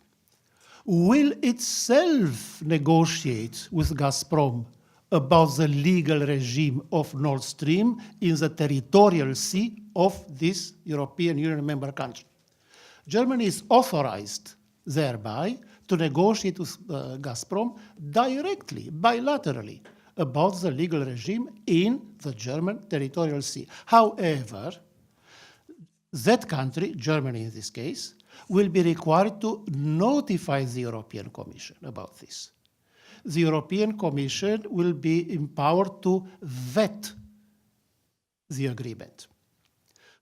will itself negotiate with Gazprom about the legal regime of Nord Stream in the territorial sea of this European Union member country. Germany is authorized thereby to negotiate with Gazprom directly, bilaterally, about the legal regime in the German territorial sea. However, that country, Germany in this case, will be required to notify the European Commission about this. The European Commission will be empowered to vet the agreement.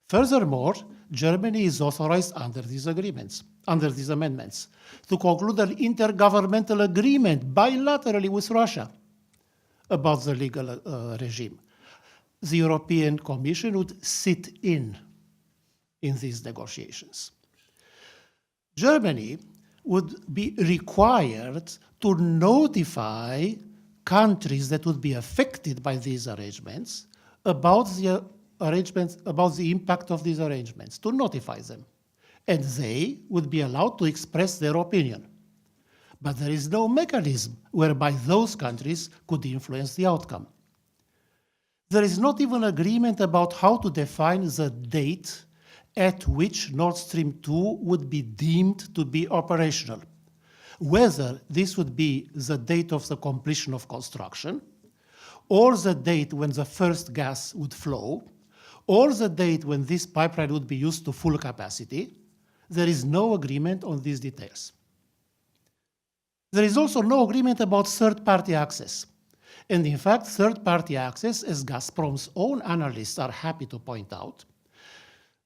Furthermore, Germany is authorized under these amendments, to conclude an intergovernmental agreement bilaterally with Russia about the legal regime. The European Commission would sit in these negotiations. Germany would be required to notify countries that would be affected by these arrangements about the impact of these arrangements, to notify them. And they would be allowed to express their opinion. But there is no mechanism whereby those countries could influence the outcome. There is not even agreement about how to define the date at which Nord Stream 2 would be deemed to be operational. Whether this would be the date of the completion of construction, or the date when the first gas would flow, or the date when this pipeline would be used to full capacity, there is no agreement on these details. There is also no agreement about third-party access. And in fact, third-party access, as Gazprom's own analysts are happy to point out,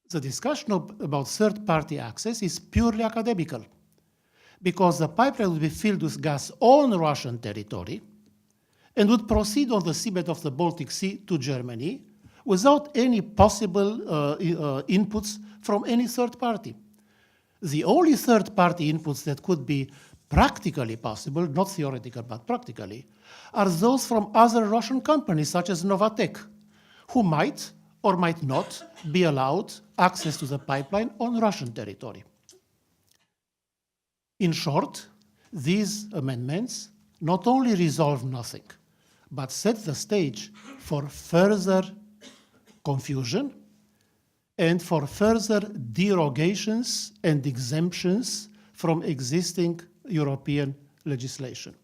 the discussion about third-party access is purely academical, because the pipeline would be filled with gas on Russian territory and would proceed on the seabed of the Baltic Sea to Germany without any possible inputs from any third party. The only third-party inputs that could be practically possible, not theoretical, but practically, are those from other Russian companies, such as Novatek, who might or might not be allowed access to the pipeline on Russian territory. In short, these amendments not only resolve nothing, but set the stage for further confusion and for further derogations and exemptions from existing European legislation.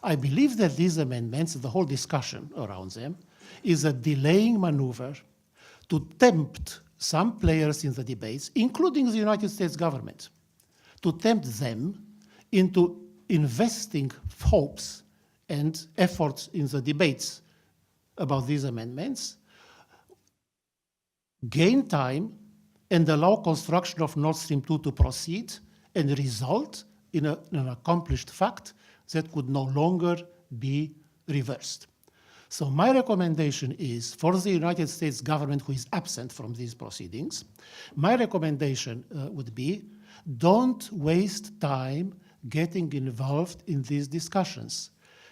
I believe that these amendments, the whole discussion around them, is a delaying maneuver to tempt some players in the debates, including the United States government, to tempt them into investing hopes and efforts in the debates about these amendments, gain time, and allow construction of Nord Stream 2 to proceed and result in an accomplished fact that could no longer be reversed. So my recommendation is for the United States government, who is absent from these proceedings, my recommendation would be, don't waste time getting involved in these discussions.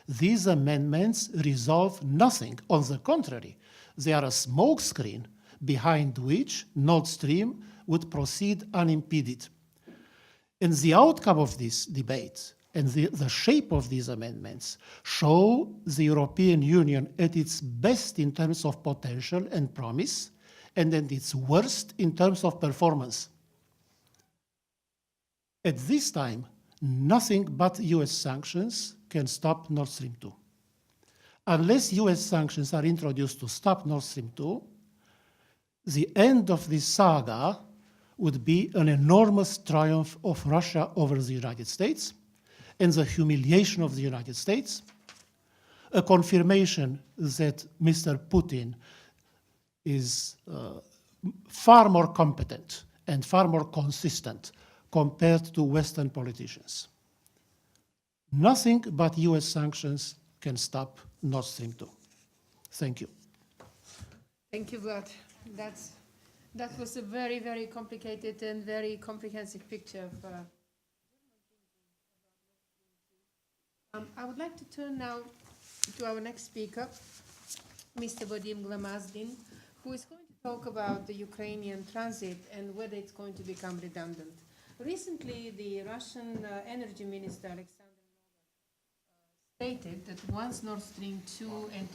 These amendments resolve nothing. On the contrary, they are a smokescreen behind which Nord Stream would proceed unimpeded. And the outcome of this debate and the shape of these amendments show the European Union at its best in terms of potential and promise, and at its worst in terms of performance. At this time, nothing but US sanctions can stop Nord Stream 2. Unless US sanctions are introduced to stop Nord Stream 2, the end of this saga would be an enormous triumph of Russia over the United States and the humiliation of the United States, a confirmation that Mr. Putin is far more competent and far more consistent compared to Western politicians. Nothing but US sanctions can stop Nord Stream 2. Thank you. Thank you, Vlad. That was a very, very complicated and very comprehensive picture of I would like to turn now to our next speaker, Mr. Vadym Glamazdin, who is going to talk about the Ukrainian transit and whether it's going to become redundant. Recently, the Russian energy minister, Alexander Novak, stated that once Nord Stream 2 and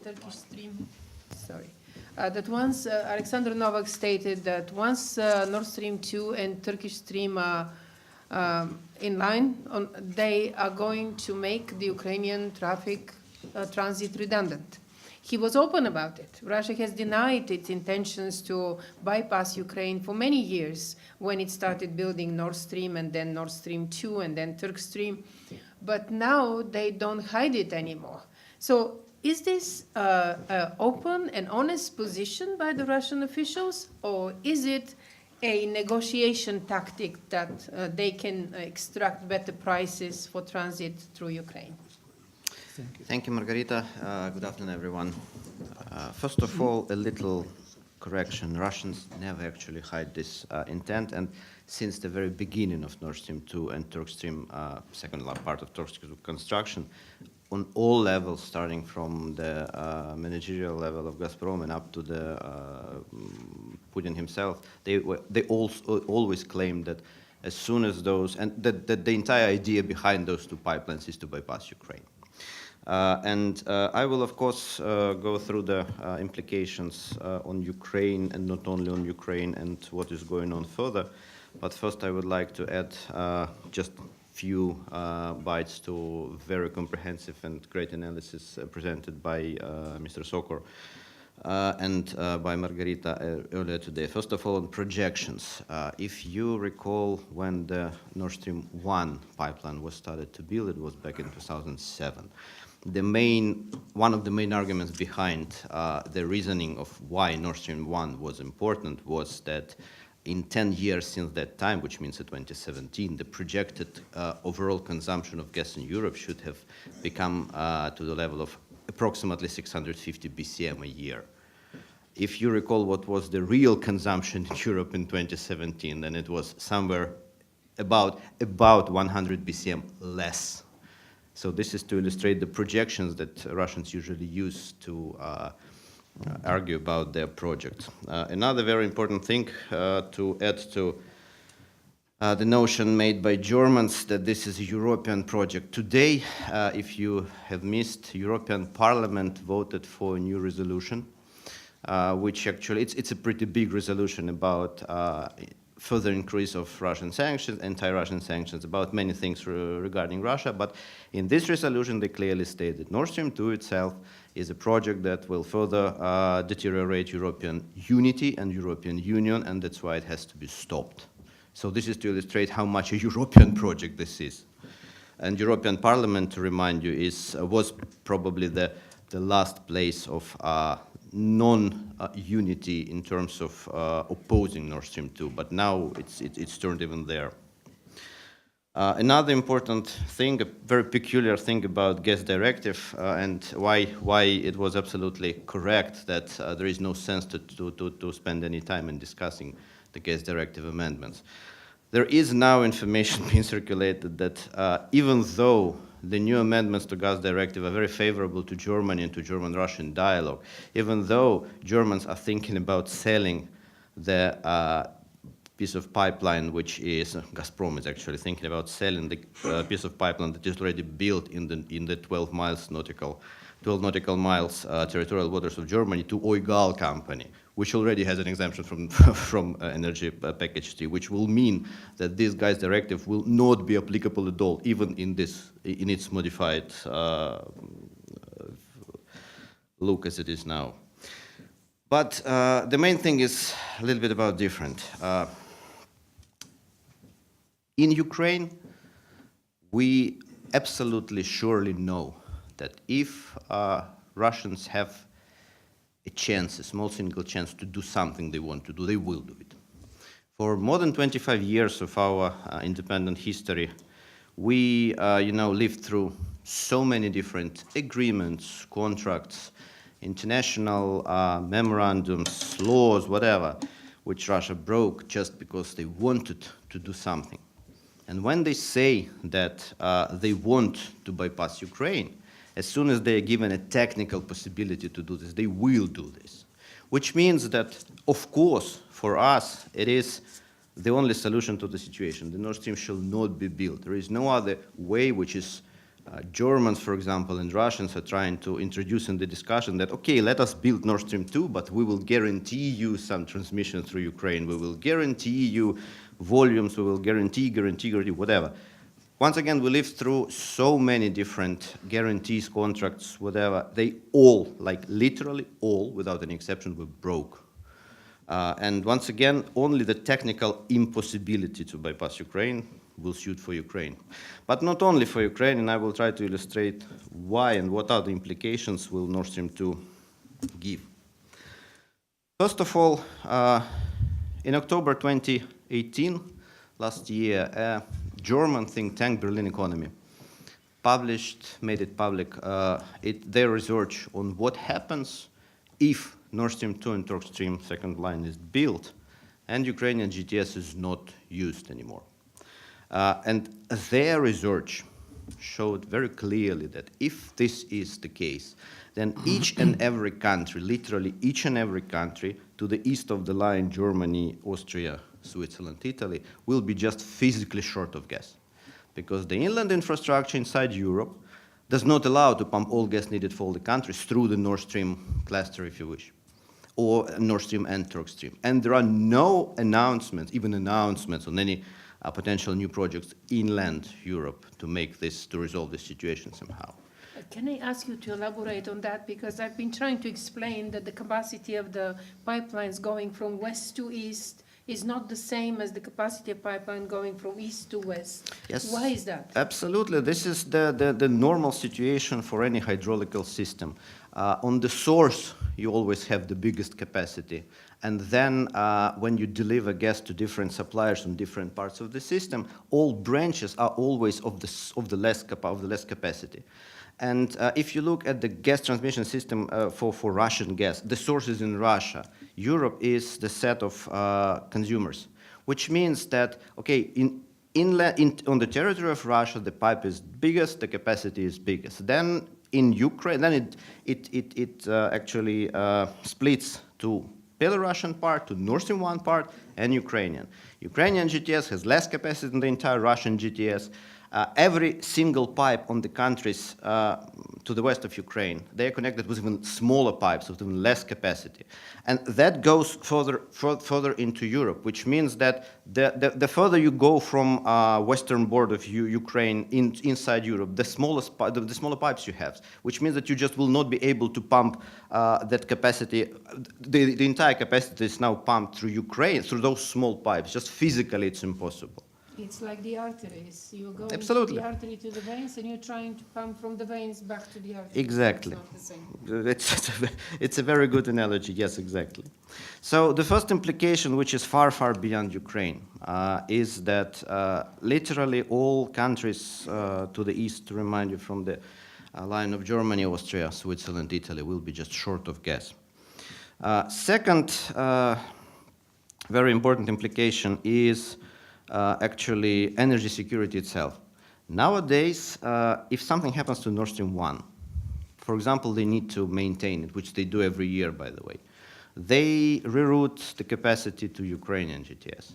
Turkish Stream, Alexander Novak stated that once Nord Stream 2 and Turkish Stream are in line, they are going to make the Ukrainian traffic transit redundant. He was open about it. Russia has denied its intentions to bypass Ukraine for many years when it started building Nord Stream and then Nord Stream 2 and then Turk Stream. But now they don't hide it anymore. So is this an open and honest position by the Russian officials, or is it a negotiation tactic that they can extract better prices for transit through Ukraine? Thank you, Margarita. Good afternoon, everyone. First of all, a little correction. Russians never actually hide this intent, and since the very beginning of Nord Stream 2 and Turk Stream, second part of Turk Stream construction, on all levels, starting from the managerial level of Gazprom and up to the Putin himself, they always claimed that as soon as those, and that the entire idea behind those two pipelines is to bypass Ukraine. I will, of course, go through the implications on Ukraine, and not only on Ukraine, and what is going on further. But first, I would like to add just few bites to very comprehensive and great analysis presented by Mr. Socor and by Margarita earlier today. First of all, on projections. If you recall, when the Nord Stream 1 pipeline was started to build, it was back in 2007. one of the main arguments behind the reasoning of why Nord Stream 1 was important was that in 10 years since that time, which means in 2017, the projected overall consumption of gas in Europe should have become to the level of approximately 650 BCM a year. If you recall what was the real consumption in Europe in 2017, then it was somewhere about 100 BCM less. So this is to illustrate the projections that Russians usually use to argue about their project. Another very important thing to add to the notion made by Germans that this is a European project. Today, if you have missed, European Parliament voted for a new resolution, which actually, it's a pretty big resolution about further increase of Russian sanctions, anti-Russian sanctions, about many things regarding Russia. But in this resolution, they clearly state that Nord Stream 2 itself is a project that will further deteriorate European unity and European Union, and that's why it has to be stopped. So this is to illustrate how much a European project this is. And European Parliament, to remind you, was probably the last place of non-unity in terms of opposing Nord Stream 2, but now it's turned even there. Another important thing, a very peculiar thing about gas directive and why it was absolutely correct that there is no sense to spend any time in discussing the gas directive amendments. There is now information being circulated that even though the new amendments to gas directive are very favorable to Germany and to German-Russian dialogue, even though Germans are thinking about selling the piece of pipeline, which is, Gazprom is actually thinking about selling the piece of pipeline that is already built in the 12 nautical miles territorial waters of Germany to Eugal company, which already has an exemption from energy package 3, which will mean that this gas directive will not be applicable at all, even in its modified look as it is now. But the main thing is a little bit about different. In Ukraine, we absolutely surely know that if Russians have a chance, a small single chance to do something they want to do, they will do it. For more than 25 years of our independent history, we lived through so many different agreements, contracts, international memorandums, laws, whatever, which Russia broke just because they wanted to do something. And when they say that they want to bypass Ukraine, as soon as they are given a technical possibility to do this, they will do this. Which means that, of course, for us, it is the only solution to the situation. The Nord Stream shall not be built. There is no other way, which is Germans, for example, and Russians are trying to introduce in the discussion that, okay, let us build Nord Stream 2, but we will guarantee you some transmission through Ukraine. We will guarantee you volumes. We will guarantee, whatever. Once again, we lived through so many different guarantees, contracts, whatever. They all, like literally all, without any exception, were broke. And once again, only the technical impossibility to bypass Ukraine will suit for Ukraine. But not only for Ukraine, and I will try to illustrate why and what are the implications will Nord Stream 2 give. First of all, in October 2018, last year, a German think tank, Berlin Economy, made it public, their research on what happens if Nord Stream 2 and Turk Stream second line is built and Ukrainian GTS is not used anymore. And their research showed very clearly that if this is the case, then each and every country, literally each and every country to the east of the line, Germany, Austria, Switzerland, Italy, will be just physically short of gas. Because the inland infrastructure inside Europe does not allow to pump all gas needed for all the countries through the Nord Stream cluster, if you wish, or Nord Stream and Turk Stream. And there are no announcements, even announcements on any potential new projects inland Europe to resolve this situation somehow. Can I ask you to elaborate on that? Because I've been trying to explain that the capacity of the pipelines going from west to east is not the same as the capacity of pipeline going from east to west. Yes. Why is that? Absolutely. This is the normal situation for any hydraulical system. On the source, you always have the biggest capacity. And then when you deliver gas to different suppliers on different parts of the system, all branches are always of the less capacity. And if you look at the gas transmission system for Russian gas, the source is in Russia. Europe is the set of consumers, which means that, okay, on the territory of Russia, the pipe is biggest, the capacity is biggest. Then in Ukraine, then it actually splits to Belarusian part, to Nord Stream 1 part, and Ukrainian. Ukrainian GTS has less capacity than the entire Russian GTS. Every single pipe on the countries to the west of Ukraine, they are connected with even smaller pipes with even less capacity. And that goes further into Europe, which means that the further you go from western border of Ukraine inside Europe, the smaller pipes you have, which means that you just will not be able to pump that capacity. The entire capacity is now pumped through Ukraine, through those small pipes. Just physically, it's impossible. It's like the arteries. You go Absolutely. into the artery to the veins, and you're trying to pump from the veins back to the artery. Exactly. It's not the same. It's a very good analogy. Yes, exactly. So the first implication, which is far, far beyond Ukraine, is that literally all countries to the east, to remind you, from the line of Germany, Austria, Switzerland, Italy, will be just short of gas. Second very important implication is actually energy security itself. Nowadays, if something happens to Nord Stream 1, for example, they need to maintain it, which they do every year, by the way. They reroute the capacity to Ukrainian GTS.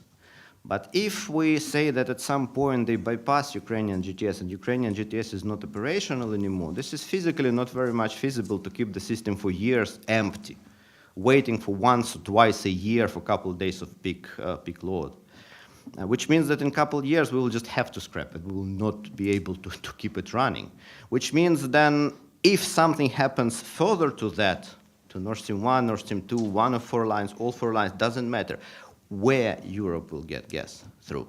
But if we say that at some point they bypass Ukrainian GTS and Ukrainian GTS is not operational anymore, this is physically not very much feasible to keep the system for years empty, waiting for once or twice a year for a couple of days of peak load. Which means that in a couple of years we will just have to scrap it. We will not be able to keep it running. Which means then if something happens further to that, to Nord Stream 1, Nord Stream 2, one of 4 lines, all 4 lines, doesn't matter where Europe will get gas through.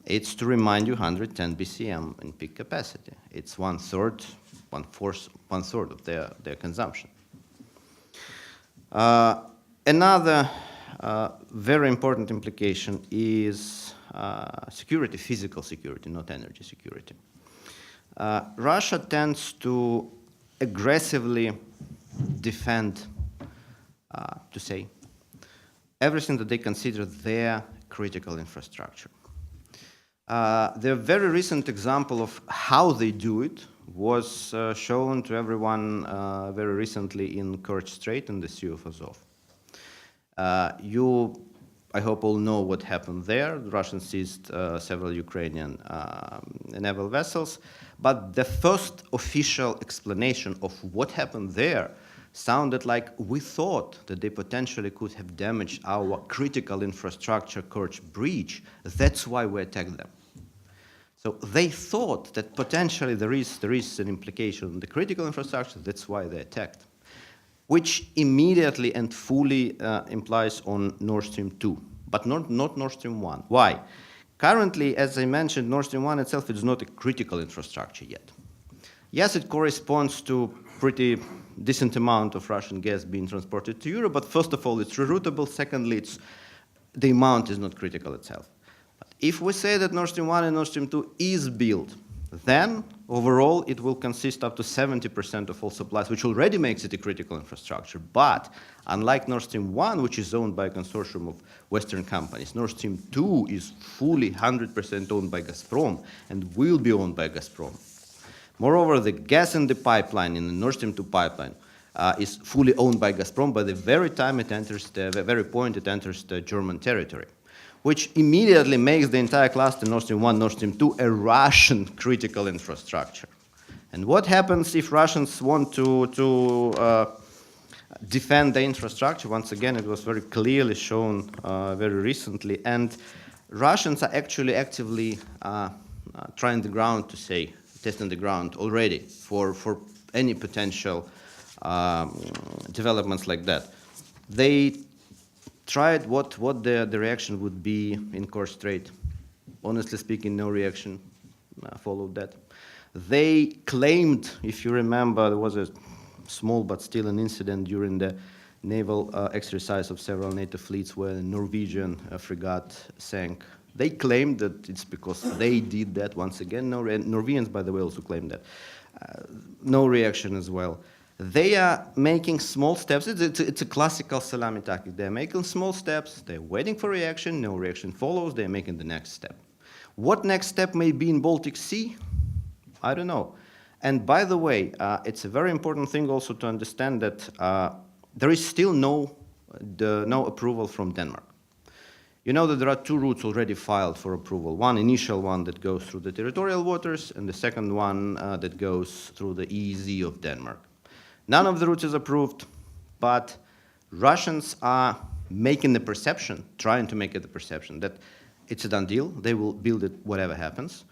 It's, to remind you, 110 BCM in peak capacity. It's one third of their consumption. Another very important implication is security, physical security, not energy security. Russia tends to aggressively defend, to say, everything that they consider their critical infrastructure. The very recent example of how they do it was shown to everyone very recently in Kerch Strait in the Sea of Azov. You, I hope, all know what happened there. The Russians seized several Ukrainian naval vessels, but the first official explanation of what happened there sounded like we thought that they potentially could have damaged our critical infrastructure, Kerch Bridge. That's why we attacked them. So they thought that potentially there is an implication on the critical infrastructure. That's why they attacked, which immediately and fully implies on Nord Stream 2, but not Nord Stream 1. Why? Currently, as I mentioned, Nord Stream 1 itself is not a critical infrastructure yet. Yes, it corresponds to pretty decent amount of Russian gas being transported to Europe, but first of all, it's reroutable. Secondly, the amount is not critical itself. But if we say that Nord Stream 1 and Nord Stream 2 is built, then overall it will consist up to 70% of all supplies, which already makes it a critical infrastructure. But unlike Nord Stream 1, which is owned by a consortium of Western companies, Nord Stream 2 is fully 100% owned by Gazprom and will be owned by Gazprom. Moreover, the gas in the pipeline, in the Nord Stream 2 pipeline, is fully owned by Gazprom by the very time it enters the very point it enters the German territory, which immediately makes the entire cluster, Nord Stream 1, Nord Stream 2, a Russian critical infrastructure. And what happens if Russians want to defend the infrastructure? Once again, it was very clearly shown very recently. And Russians are actually actively trying the ground, to say, testing the ground already for any potential developments like that. They tried what the reaction would be in core strait. Honestly speaking, no reaction followed that. They claimed, if you remember, there was a small but still an incident during the naval exercise of several NATO fleets where a Norwegian frigate sank. They claimed that it's because they did that. Once again, Norwegians, by the way, also claimed that. No reaction as well. They are making small steps. It's a classical salami tactic. They're making small steps. They're waiting for reaction. No reaction follows. They're making the next step. What next step may be in Baltic Sea? I don't know. And by the way, it's a very important thing also to understand that there is still no approval from Denmark. You know that there are two routes already filed for approval. One initial one that goes through the territorial waters, and the second one that goes through the EEZ of Denmark. None of the routes is approved, but Russians are making the perception, trying to make it the perception, that it's a done deal. They will build it whatever happens.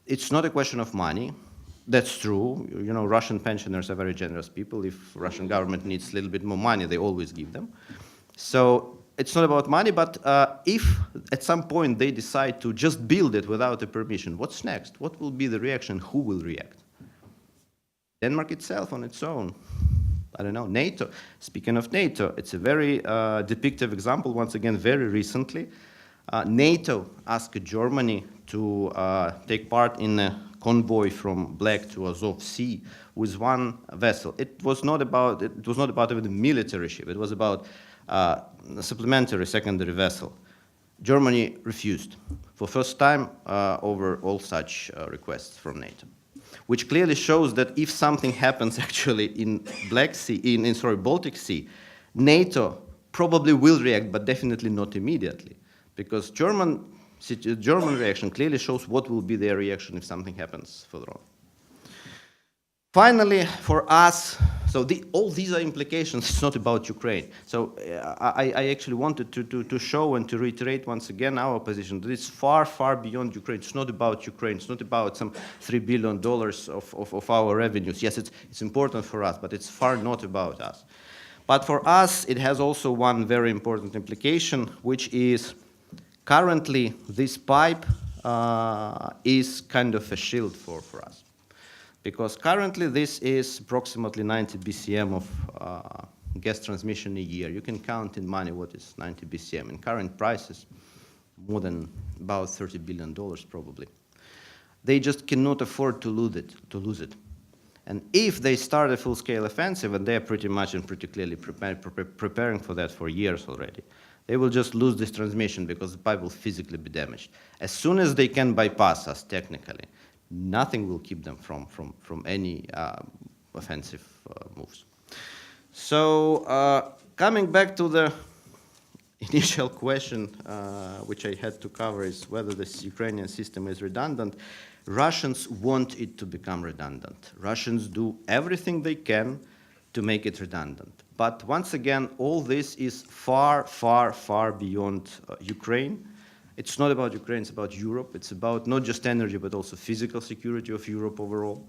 It's not a question of money. That's true. You know, Russian pensioners are very generous people. If Russian government needs a little bit more money, they always give them. So it's not about money, but if at some point they decide to just build it without a permission, what's next? What will be the reaction? Who will react? Denmark itself on its own. I don't know, NATO. Speaking of NATO, it's a very depictive example, once again, very recently. NATO asked Germany to take part in a convoy from Black to Azov Sea with one vessel. It was not about even a military ship. It was about a supplementary secondary vessel. Germany refused for first time over all such requests from NATO, which clearly shows that if something happens actually in Baltic Sea, NATO probably will react, but definitely not immediately, because German reaction clearly shows what will be their reaction if something happens further on. Finally, for us, so all these are implications. It's not about Ukraine. So I actually wanted to show and to reiterate once again our position that it's far, far beyond Ukraine. It's not about Ukraine. It's not about some $3 billion of our revenues. Yes, it's important for us, but it's far not about us. But for us, it has also one very important implication, which is currently this pipe is kind of a shield for us. Because currently this is approximately 90 BCM of gas transmission a year. You can count in money what is 90 BCM. In current prices, more than about $30 billion probably. They just cannot afford to lose it. And if they start a full-scale offensive, and they're pretty much and pretty clearly preparing for that for years already, they will just lose this transmission because the pipe will physically be damaged. As soon as they can bypass us technically, nothing will keep them from any offensive moves. So coming back to the initial question, which I had to cover, is whether this Ukrainian system is redundant. Russians want it to become redundant. Russians do everything they can to make it redundant. But once again, all this is far, far, far beyond Ukraine. It's not about Ukraine, it's about Europe. It's about not just energy, but also physical security of Europe overall.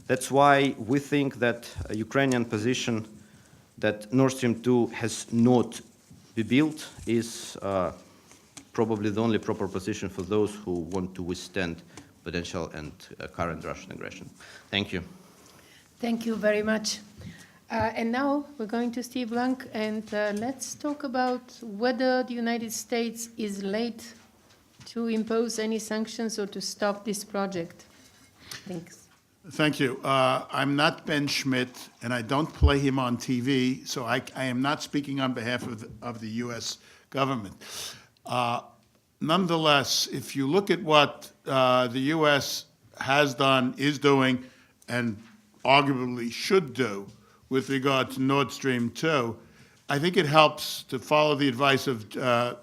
That's why we think that a Ukrainian position that Nord Stream 2 has not been built is probably the only proper position for those who want to withstand potential and current Russian aggression. Thank you. Thank you very much. And now we're going to Steve Blank, and let's talk about whether the United States is late to impose any sanctions or to stop this project. Thanks. Thank you. I'm not Ben Schmidt, and I don't play him on TV, so I am not speaking on behalf of the U.S. government. Nonetheless, if you look at what the U.S. has done, is doing, and arguably should do with regard to Nord Stream 2, I think it helps to follow the advice of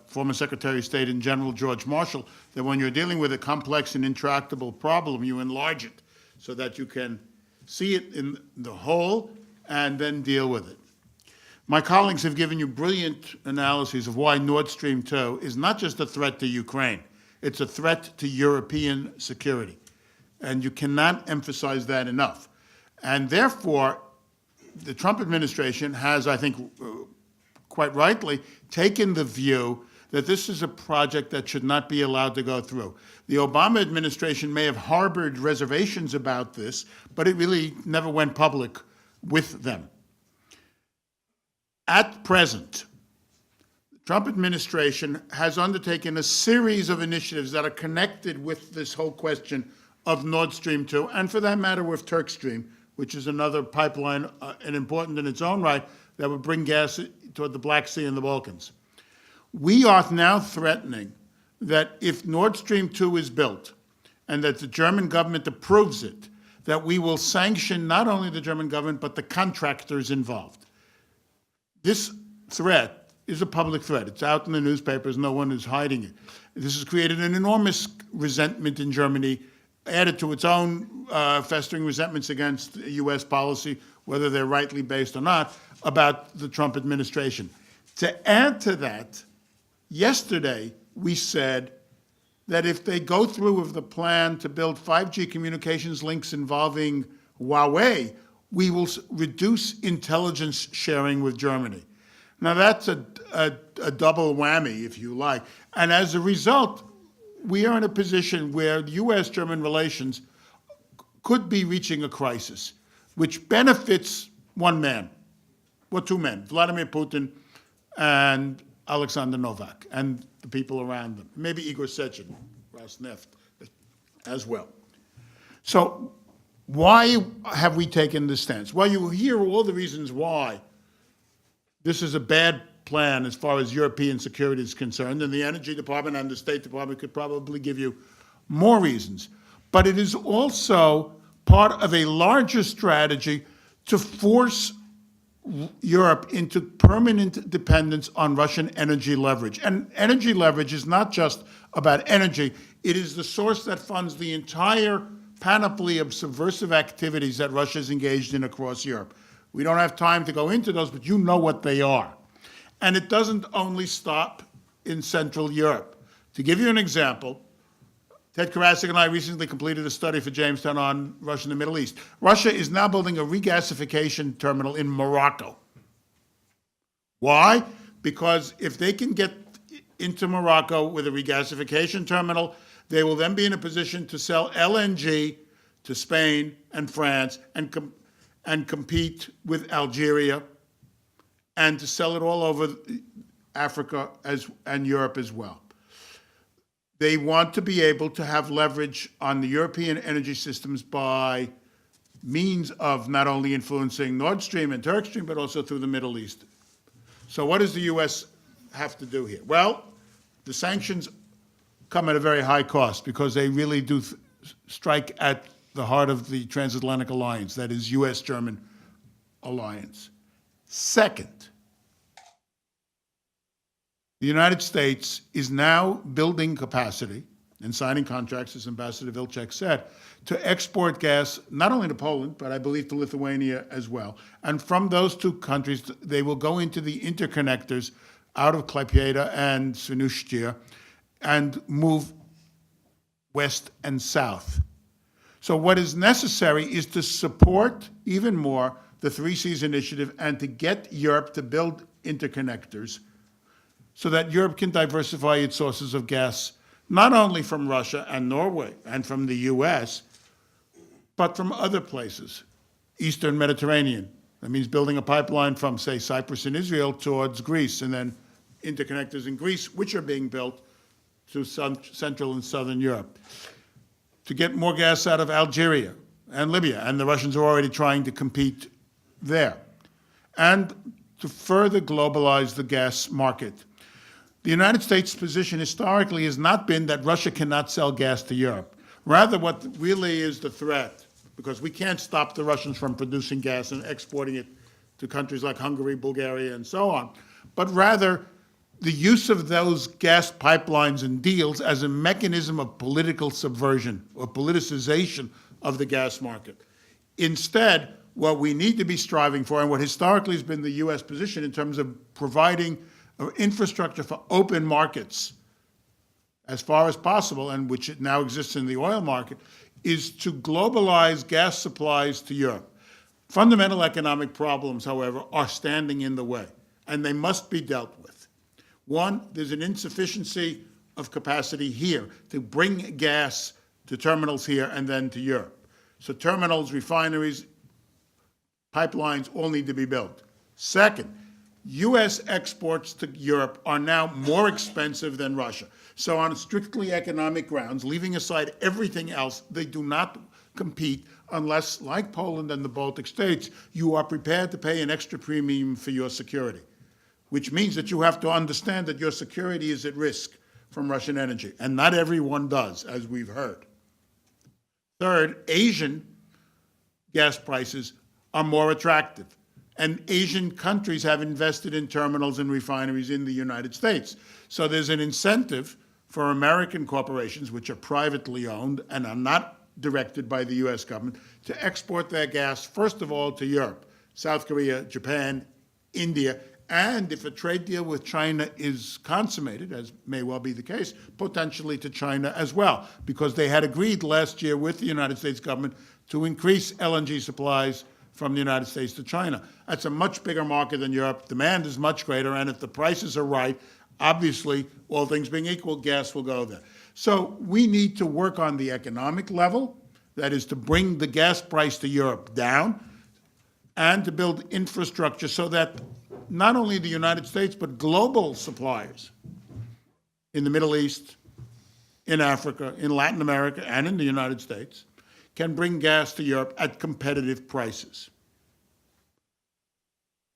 former Secretary of State and General George Marshall, that when you're dealing with a complex and intractable problem, you enlarge it so that you can see it in the whole and then deal with it. My colleagues have given you brilliant analyses of why Nord Stream 2 is not just a threat to Ukraine, it's a threat to European security. And you cannot emphasize that enough. And therefore, the Trump administration has, I think, quite rightly, taken the view that this is a project that should not be allowed to go through. The Obama administration may have harbored reservations about this, but it really never went public with them. At present, the Trump administration has undertaken a series of initiatives that are connected with this whole question of Nord Stream 2, and for that matter with Turk Stream, which is another pipeline, and important in its own right, that would bring gas toward the Black Sea and the Balkans. We are now threatening that if Nord Stream 2 is built and that the German government approves it, that we will sanction not only the German government, but the contractors involved. This threat is a public threat. It's out in the newspapers. No one is hiding it. This has created an enormous resentment in Germany, added to its own festering resentments against U.S. policy, whether they're rightly based or not, about the Trump administration. To add to that, yesterday we said that if they go through with the plan to build 5G communications links involving Huawei, we will reduce intelligence sharing with Germany. Now that's a double whammy, if you like. And as a result, we are in a position where U.S.-German relations could be reaching a crisis, which benefits one man, well, two men, Vladimir Putin and Alexander Novak, and the people around them, maybe Igor Sechin, Rosneft, as well. So why have we taken this stance? Well, you hear all the reasons why this is a bad plan as far as European security is concerned, and the Energy Department and the State Department could probably give you more reasons. But it is also part of a larger strategy to force Europe into permanent dependence on Russian energy leverage. And energy leverage is not just about energy. It is the source that funds the entire panoply of subversive activities that Russia is engaged in across Europe. We don't have time to go into those, but you know what they are. And it doesn't only stop in Central Europe. To give you an example, Ted Karasik and I recently completed a study for Jamestown on Russia and the Middle East. Russia is now building a regasification terminal in Morocco. Why? Because if they can get into Morocco with a regasification terminal, they will then be in a position to sell LNG to Spain and France and compete with Algeria and to sell it all over Africa and Europe as well. They want to be able to have leverage on the European energy systems by means of not only influencing Nord Stream and Turk Stream, but also through the Middle East. So what does the U.S. have to do here? Well, the sanctions come at a very high cost because they really do strike at the heart of the transatlantic alliance, that is U.S.-German alliance. Second, the United States is now building capacity and signing contracts, as Ambassador Wilczek said, to export gas not only to Poland, but I believe to Lithuania as well. And from those two countries, they will go into the interconnectors out of Klaipėda and Świnoujście and move west and south. So what is necessary is to support even more the Three Seas Initiative and to get Europe to build interconnectors so that Europe can diversify its sources of gas, not only from Russia and Norway and from the US, but from other places, Eastern Mediterranean. That means building a pipeline from, say, Cyprus and Israel towards Greece, and then interconnectors in Greece, which are being built to Central and Southern Europe. To get more gas out of Algeria and Libya, and the Russians are already trying to compete there. And to further globalize the gas market. The United States' position historically has not been that Russia cannot sell gas to Europe. Rather, what really is the threat, because we can't stop the Russians from producing gas and exporting it to countries like Hungary, Bulgaria, and so on, but rather the use of those gas pipelines and deals as a mechanism of political subversion or politicization of the gas market. Instead, what we need to be striving for, and what historically has been the U.S. position in terms of providing infrastructure for open markets as far as possible, and which it now exists in the oil market, is to globalize gas supplies to Europe. Fundamental economic problems, however, are standing in the way. and they must be dealt with. One, there's an insufficiency of capacity here to bring gas to terminals here and then to Europe. So terminals, refineries, pipelines all need to be built. Second, U.S. exports to Europe are now more expensive than Russia. So on strictly economic grounds, leaving aside everything else, they do not compete unless, like Poland and the Baltic states, you are prepared to pay an extra premium for your security, which means that you have to understand that your security is at risk from Russian energy. And not everyone does, as we've heard. Third, Asian gas prices are more attractive. And Asian countries have invested in terminals and refineries in the United States. So there's an incentive for American corporations, which are privately owned and are not directed by the US government, to export their gas, first of all, to Europe, South Korea, Japan, India, and if a trade deal with China is consummated, as may well be the case, potentially to China as well, because they had agreed last year with the United States government to increase LNG supplies from the United States to China. That's a much bigger market than Europe. Demand is much greater, and if the prices are right, obviously, all things being equal, gas will go there. So we need to work on the economic level, that is to bring the gas price to Europe down, and to build infrastructure so that not only the United States, but global suppliers in the Middle East, in Africa, in Latin America, and in the United States can bring gas to Europe at competitive prices.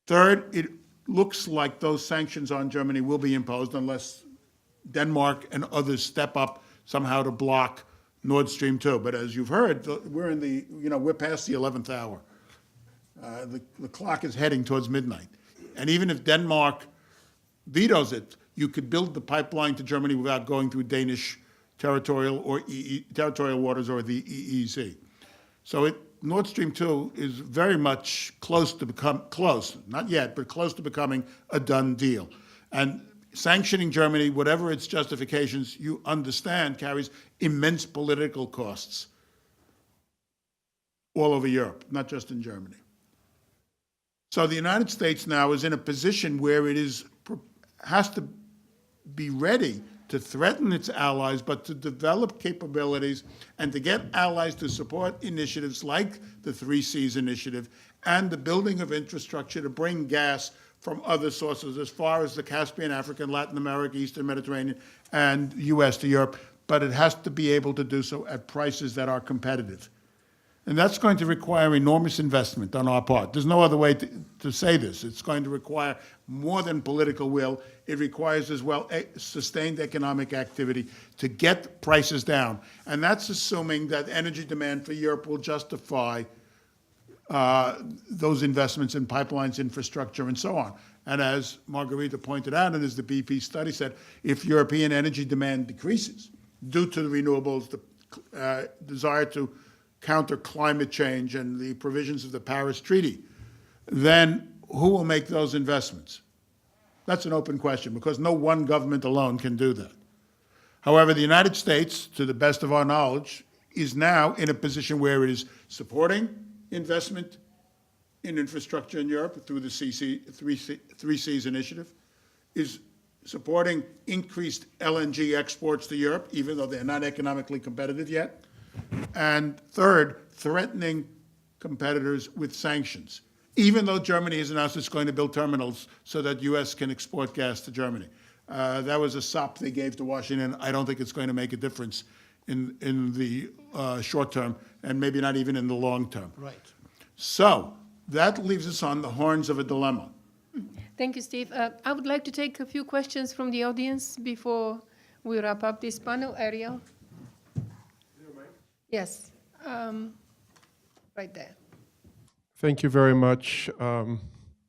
Third, it looks like those sanctions on Germany will be imposed unless Denmark and others step up somehow to block Nord Stream 2. But as you've heard, we're past the 11th hour. The clock is heading towards midnight. And even if Denmark vetoes it, you could build the pipeline to Germany without going through Danish territorial waters or the EEZ. So Nord Stream 2 is very much close, not yet, but close to becoming a done deal. And sanctioning Germany, whatever its justifications, you understand, carries immense political costs all over Europe, not just in Germany. So the United States now is in a position where it has to be ready to threaten its allies, but to develop capabilities and to get allies to support initiatives like the 3 Seas initiative and the building of infrastructure to bring gas from other sources as far as the Caspian, Africa, Latin America, Eastern Mediterranean, and US to Europe. But it has to be able to do so at prices that are competitive. And that's going to require enormous investment on our part. There's no other way to say this. It's going to require more than political will. It requires as well sustained economic activity to get prices down. And that's assuming that energy demand for Europe will justify those investments in pipelines, infrastructure, and so on. And as Margarita pointed out, and as the BP study said, if European energy demand decreases due to the renewables, the desire to counter climate change and the provisions of the Paris Treaty, then who will make those investments? That's an open question, because no one government alone can do that. However, the United States, to the best of our knowledge, is now in a position where it is supporting investment in infrastructure in Europe through the 3 Seas initiative, is supporting increased LNG exports to Europe, even though they're not economically competitive yet, and third, threatening competitors with sanctions, even though Germany has announced it's going to build terminals so that U.S. can export gas to Germany. That was a sop they gave to Washington. I don't think it's going to make a difference in the short term, and maybe not even in the long term. Right. So that leaves us on the horns of a dilemma. Thank you, Steve. I would like to take a few questions from the audience before we wrap up this panel. Ariel? Yes, right there. Thank you very much.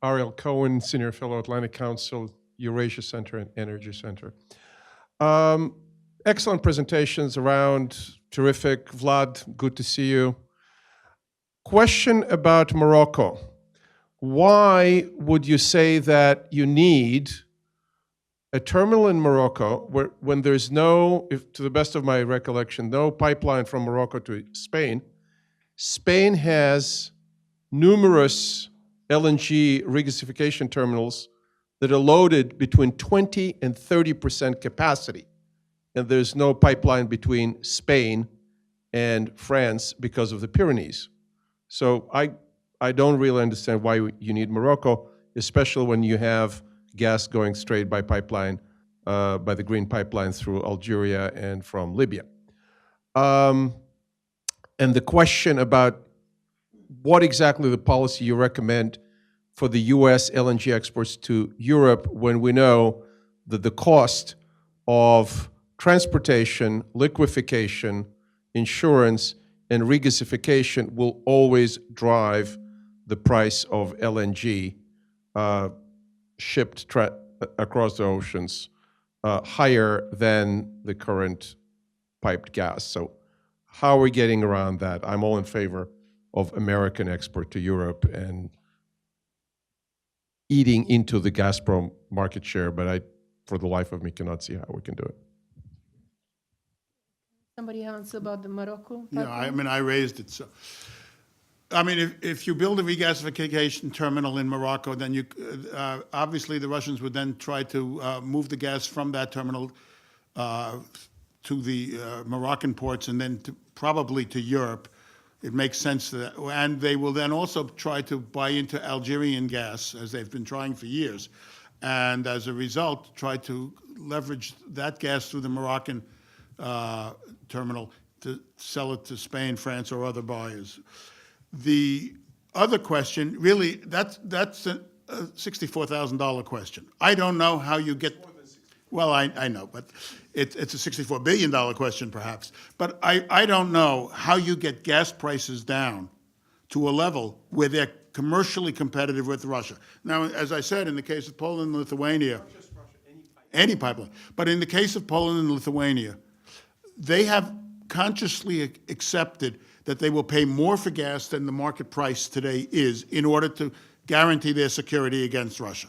Ariel Cohen, Senior Fellow, Atlantic Council, Eurasia Center and Energy Center. Excellent presentations around, terrific. Vlad, good to see you. Question about Morocco. Why would you say that you need a terminal in Morocco when there's no, to the best of my recollection, no pipeline from Morocco to Spain? Spain has numerous LNG regasification terminals that are loaded between 20 and 30% capacity. And there's no pipeline between Spain and France because of the Pyrenees. So I don't really understand why you need Morocco, especially when you have gas going straight by pipeline, by the green pipeline through Algeria and from Libya. And the question about what exactly the policy you recommend for the US LNG exports to Europe when we know that the cost of transportation, liquefaction, insurance, and regasification will always drive the price of LNG shipped across the oceans higher than the current piped gas. So how are we getting around that? I'm all in favor of American export to Europe and eating into the Gazprom market share, but I, for the life of me, cannot see how we can do it. Somebody answer about the Morocco? Yeah, I mean, I raised it, so. I mean, if you build a regasification terminal in Morocco, then you, obviously the Russians would then try to move the gas from that terminal to the Moroccan ports and then probably to Europe. It makes sense that, and they will then also try to buy into Algerian gas, as they've been trying for years, and as a result, try to leverage that gas through the Moroccan terminal to sell it to Spain, France, or other buyers. The other question, really, that's a $64,000 question. I don't know how you get. Well, I know, but it's a $64 billion question, perhaps. But I don't know how you get gas prices down to a level where they're commercially competitive with Russia. Now, as I said, in the case of Poland and Lithuania, not just Russia, any pipeline. But in the case of Poland and Lithuania, they have consciously accepted that they will pay more for gas than the market price today is in order to guarantee their security against Russia.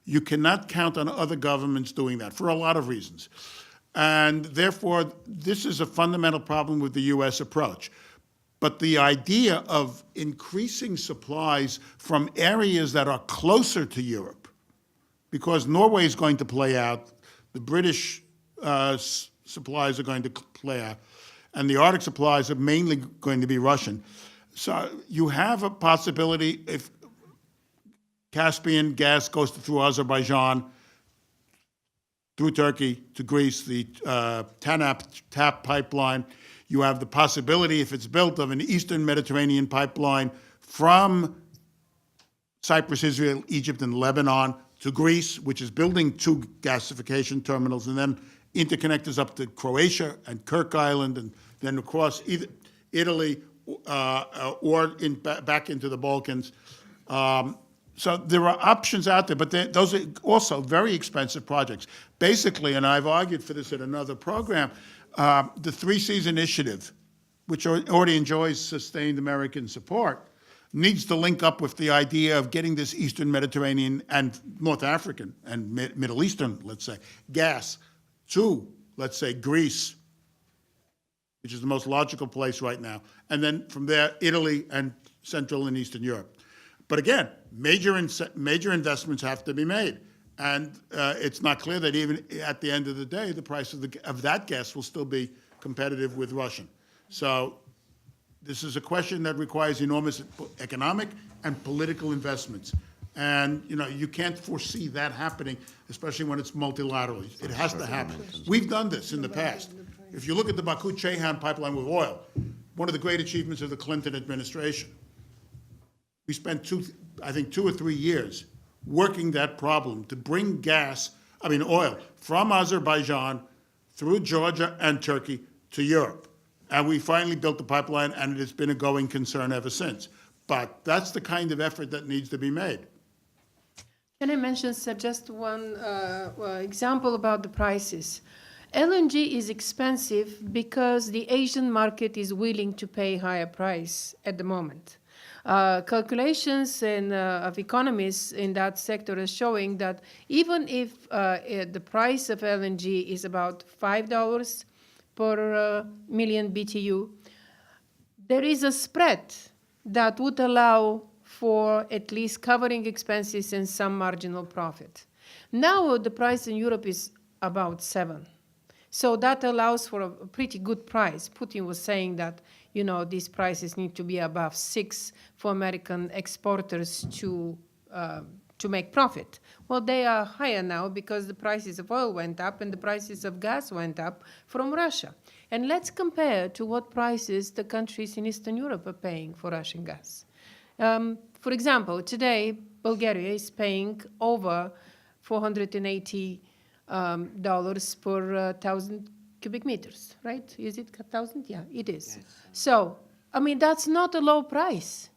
You cannot count on other governments doing that for a lot of reasons. And therefore, this is a fundamental problem with the US approach. But the idea of increasing supplies from areas that are closer to Europe, because Norway is going to play out, the British supplies are going to play out, and the Arctic supplies are mainly going to be Russian. So you have a possibility if Caspian gas goes through Azerbaijan, through Turkey to Greece, the TANAP pipeline. You have the possibility, if it's built, of an Eastern Mediterranean pipeline from Cyprus, Israel, Egypt, and Lebanon to Greece, which is building 2 gasification terminals, and then interconnectors up to Croatia and Kirk Island, and then across either Italy or back into the Balkans. So there are options out there, but those are also very expensive projects. Basically, and I've argued for this in another program, the 3 Seas Initiative, which already enjoys sustained American support, needs to link up with the idea of getting this Eastern Mediterranean and North African and Middle Eastern, let's say, gas to, let's say, Greece, which is the most logical place right now, and then from there, Italy and Central and Eastern Europe. But again, major investments have to be made. And it's not clear that even at the end of the day, the price of that gas will still be competitive with Russian. So this is a question that requires enormous economic and political investments. And you can't foresee that happening, especially when it's multilateral. It has to happen. We've done this in the past. If you look at the Baku-Ceyhan pipeline with oil, one of the great achievements of the Clinton administration, we spent 2 or 3 years working that problem to bring oil from Azerbaijan through Georgia and Turkey to Europe. And we finally built the pipeline, and it has been a going concern ever since. But that's the kind of effort that needs to be made. Can I mention just one example about the prices? LNG is expensive because the Asian market is willing to pay higher price at the moment. Calculations of economists in that sector are showing that even if the price of LNG is about $5 per million BTU, there is a spread that would allow for at least covering expenses and some marginal profit. Now the price in Europe is about 7. So that allows for a pretty good price. Putin was saying that, you know, these prices need to be above 6 for American exporters to make profit. Well, they are higher now because the prices of oil went up and the prices of gas went up from Russia. And let's compare to what prices the countries in Eastern Europe are paying for Russian gas. For example, today, Bulgaria is paying over $480 per 1,000 cubic meters, right? Is it 1,000? Yeah, it is. Yes. So, I mean, that's not a low price.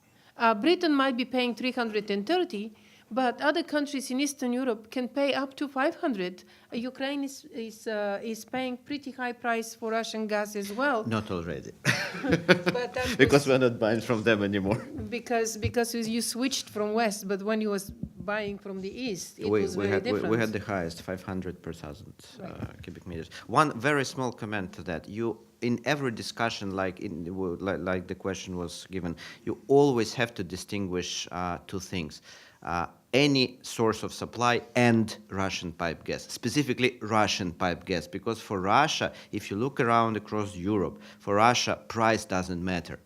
Britain might be paying 330, but other countries in Eastern Europe can pay up to 500. Ukraine is paying pretty high price for Russian gas as well. Not already. But that Because we're not buying from them anymore. because you switched from west, but when you was buying from the east, it was very different. We had the highest, 500 per 1,000 cubic meters. One very small comment to that. In every discussion, like the question was given, you always have to distinguish two things. Any source of supply and Russian pipe gas, specifically Russian pipe gas, because for Russia, if you look around across Europe, for Russia, price doesn't matter.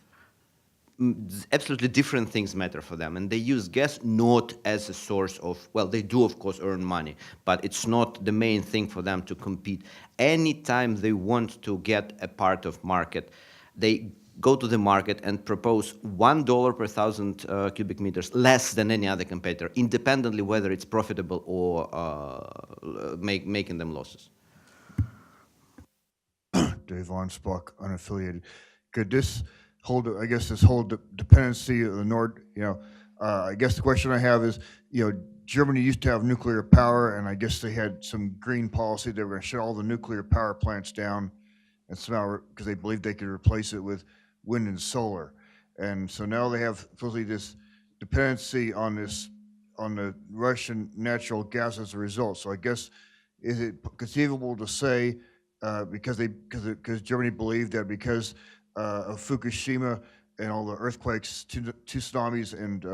Absolutely different things matter for them, and they use gas not as a source of, well, they do of course earn money, but it's not the main thing for them to compete. Anytime they want to get a part of market, they go to the market and propose $1 per 1,000 cubic meters less than any other competitor, independently whether it's profitable or making them losses. Dave Von Spock, unaffiliated. Could this hold, I guess, this whole dependency of the I guess the question I have is, Germany used to have nuclear power, and I guess they had some green policy. They were going to shut all the nuclear power plants down, and somehow, because they believed they could replace it with wind and solar. And so now they have supposedly this dependency on the Russian natural gas as a result. So I guess, is it conceivable to say, because Germany believed that because of Fukushima and all the earthquakes, two tsunamis and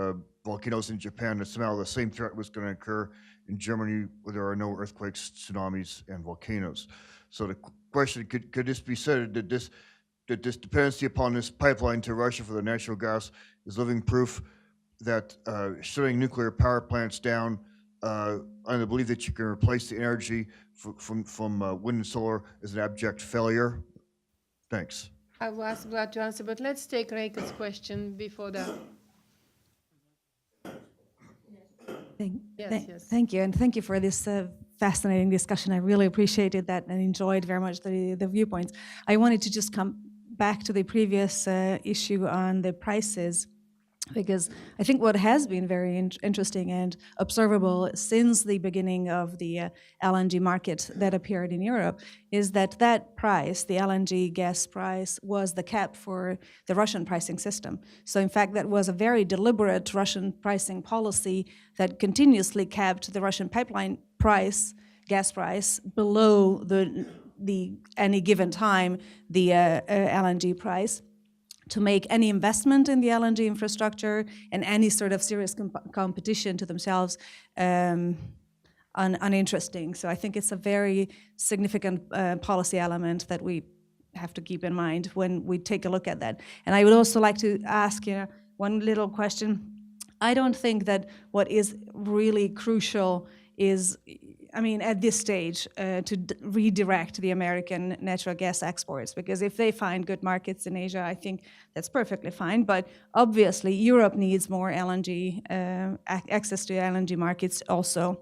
volcanoes in Japan, that somehow the same threat was going to occur in Germany where there are no earthquakes, tsunamis, and volcanoes. So the question, could this be said that this dependency upon this pipeline to Russia for the natural gas is living proof that shutting nuclear power plants down on the belief that you can replace the energy from wind and solar is an abject failure? Thanks. I will ask Vlad to answer, but let's take Reika's question before that. Yes. Thank you, and thank you for this fascinating discussion. I really appreciated that and enjoyed very much the viewpoints. I wanted to just come back to the previous issue on the prices, because I think what has been very interesting and observable since the beginning of the LNG market that appeared in Europe is that price, the LNG gas price, was the cap for the Russian pricing system. So in fact, that was a very deliberate Russian pricing policy that continuously capped the Russian pipeline price, gas price, below the any given time, the LNG price, to make any investment in the LNG infrastructure and any sort of serious competition to themselves uninteresting. So I think it's a very significant policy element that we have to keep in mind when we take a look at that. And I would also like to ask one little question. I don't think that what is really crucial is, at this stage, to redirect the American natural gas exports, because if they find good markets in Asia, I think that's perfectly fine. But obviously, Europe needs more LNG, access to LNG markets also.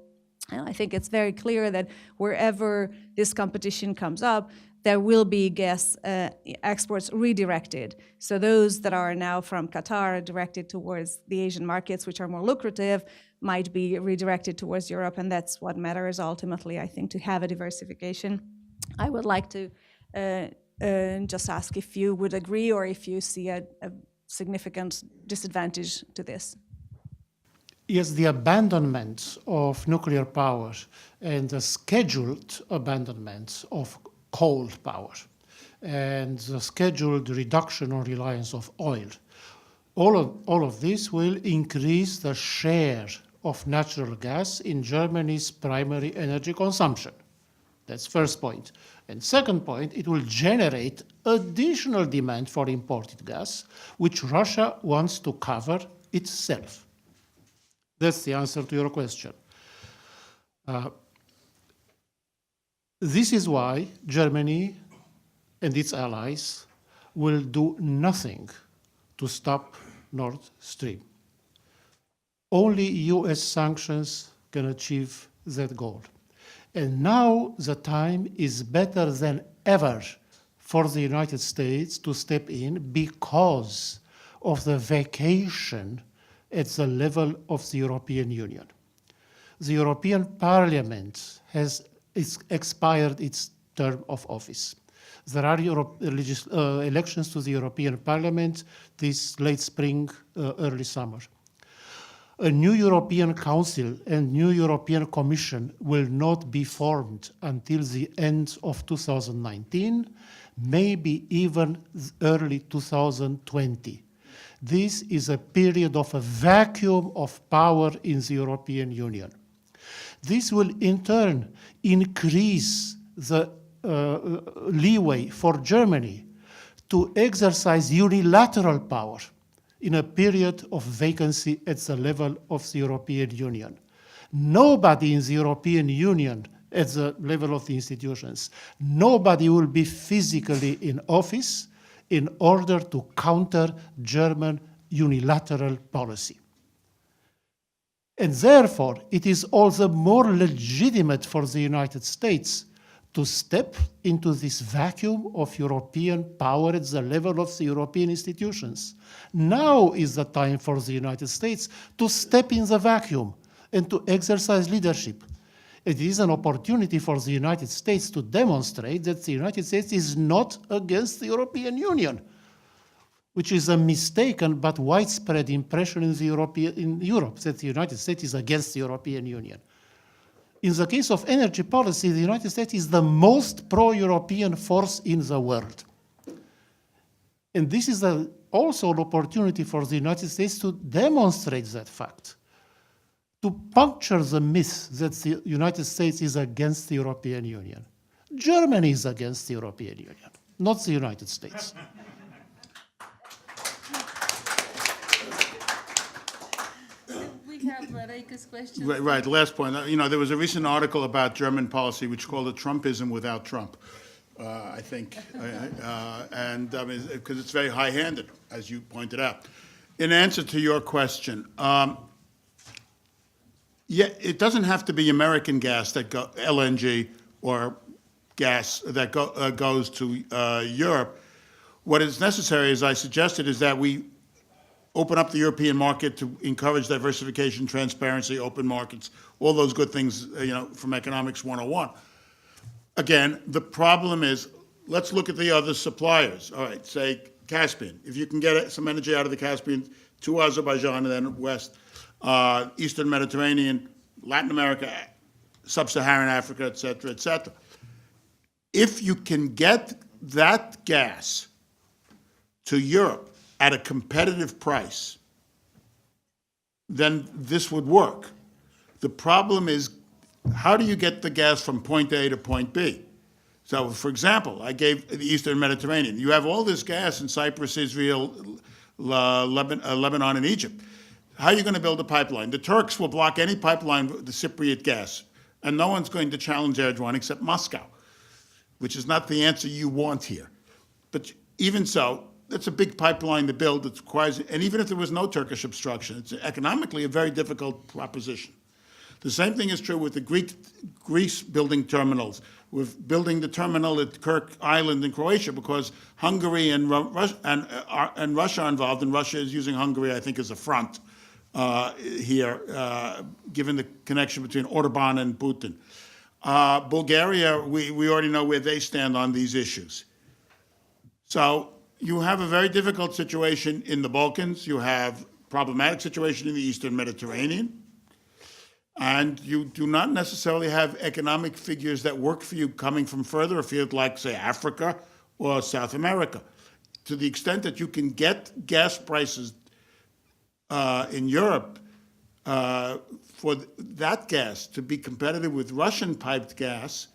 And I think it's very clear that wherever this competition comes up, there will be gas exports redirected. So those that are now from Qatar directed towards the Asian markets, which are more lucrative, might be redirected towards Europe, and that's what matters ultimately, I think, to have a diversification. I would like to just ask if you would agree or if you see a significant disadvantage to this. Yes, the abandonment of nuclear power and the scheduled abandonment of coal power and the scheduled reduction or reliance of oil. All of this will increase the share of natural gas in Germany's primary energy consumption. That's first point. And second point, it will generate additional demand for imported gas, which Russia wants to cover itself. That's the answer to your question. This is why Germany and its allies will do nothing to stop Nord Stream. Only US sanctions can achieve that goal. And now the time is better than ever for the United States to step in because of the vacation at the level of the European Union. The European Parliament has expired its term of office. There are elections to the European Parliament this late spring, early summer. A new European Council and new European Commission will not be formed until the end of 2019, maybe even early 2020. This is a period of a vacuum of power in the European Union. This will in turn increase the leeway for Germany to exercise unilateral power in a period of vacancy at the level of the European Union. Nobody in the European Union at the level of the institutions, nobody will be physically in office in order to counter German unilateral policy. And therefore, it is all the more legitimate for the United States to step into this vacuum of European power at the level of the European institutions. Now is the time for the United States to step in the vacuum and to exercise leadership. It is an opportunity for the United States to demonstrate that the United States is not against the European Union, which is a mistaken but widespread impression in Europe, that the United States is against the European Union. In the case of energy policy, the United States is the most pro-European force in the world. And this is also an opportunity for the United States to demonstrate that fact, to puncture the myth that the United States is against the European Union. Germany is against the European Union, not the United States. We have Reika's question. Right, last point. There was a recent article about German policy which called it Trumpism without Trump, I think. And because it's very high-handed, as you pointed out. In answer to your question, it doesn't have to be American gas that LNG or gas that goes to Europe. What is necessary, as I suggested, is that we open up the European market to encourage diversification, transparency, open markets, all those good things, from Economics 101. Again, the problem is, let's look at the other suppliers. All right, say Caspian. If you can get some energy out of the Caspian to Azerbaijan and then west, Eastern Mediterranean, Latin America, Sub-Saharan Africa, et cetera, et cetera. If you can get that gas to Europe at a competitive price, then this would work. The problem is, how do you get the gas from point A to point B? So, for example, I gave the Eastern Mediterranean. You have all this gas in Cyprus, Israel, Lebanon, and Egypt. How are you going to build a pipeline? The Turks will block any pipeline with the Cypriot gas, and no one's going to challenge Erdogan except Moscow, which is not the answer you want here. But even so, that's a big pipeline to build. It requires, and even if there was no Turkish obstruction, it's economically a very difficult proposition. The same thing is true with the Greece building terminals. We're building the terminal at Kirk Island in Croatia because Hungary and Russia are involved, and Russia is using Hungary, I think, as a front here, given the connection between Orban and Putin. Bulgaria, we already know where they stand on these issues. So you have a very difficult situation in the Balkans. You have a problematic situation in the Eastern Mediterranean. And you do not necessarily have economic figures that work for you coming from further afield, like, say, Africa or South America. To the extent that you can get gas prices in Europe for that gas to be competitive with Russian piped gas,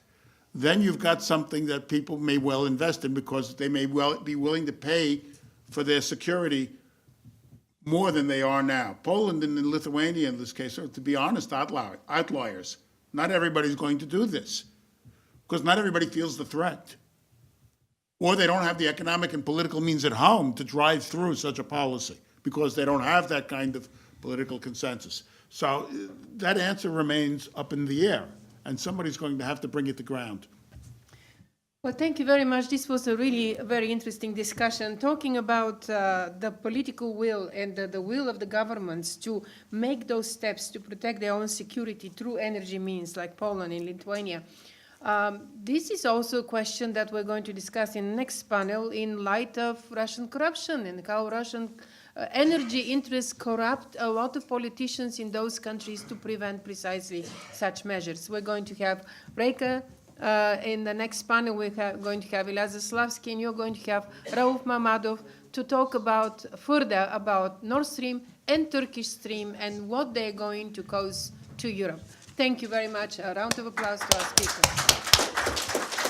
then you've got something that people may well invest in because they may well be willing to pay for their security more than they are now. Poland and Lithuania, in this case, are, to be honest, outliers. Not everybody's going to do this because not everybody feels the threat. Or they don't have the economic and political means at home to drive through such a policy because they don't have that kind of political consensus. So that answer remains up in the air, and somebody's going to have to bring it to ground. Well, thank you very much. This was a really very interesting discussion, talking about the political will and the will of the governments to make those steps to protect their own security through energy means like Poland and Lithuania. This is also a question that we're going to discuss in the next panel in light of Russian corruption and how Russian energy interests corrupt a lot of politicians in those countries to prevent precisely such measures. We're going to have Reka. In the next panel, we're going to have Ilya Zaslavsky, and you're going to have Rauf Mamadov to talk about further about Nord Stream and Turkish Stream and what they're going to cause to Europe. Thank you very much. A round of applause to our speakers.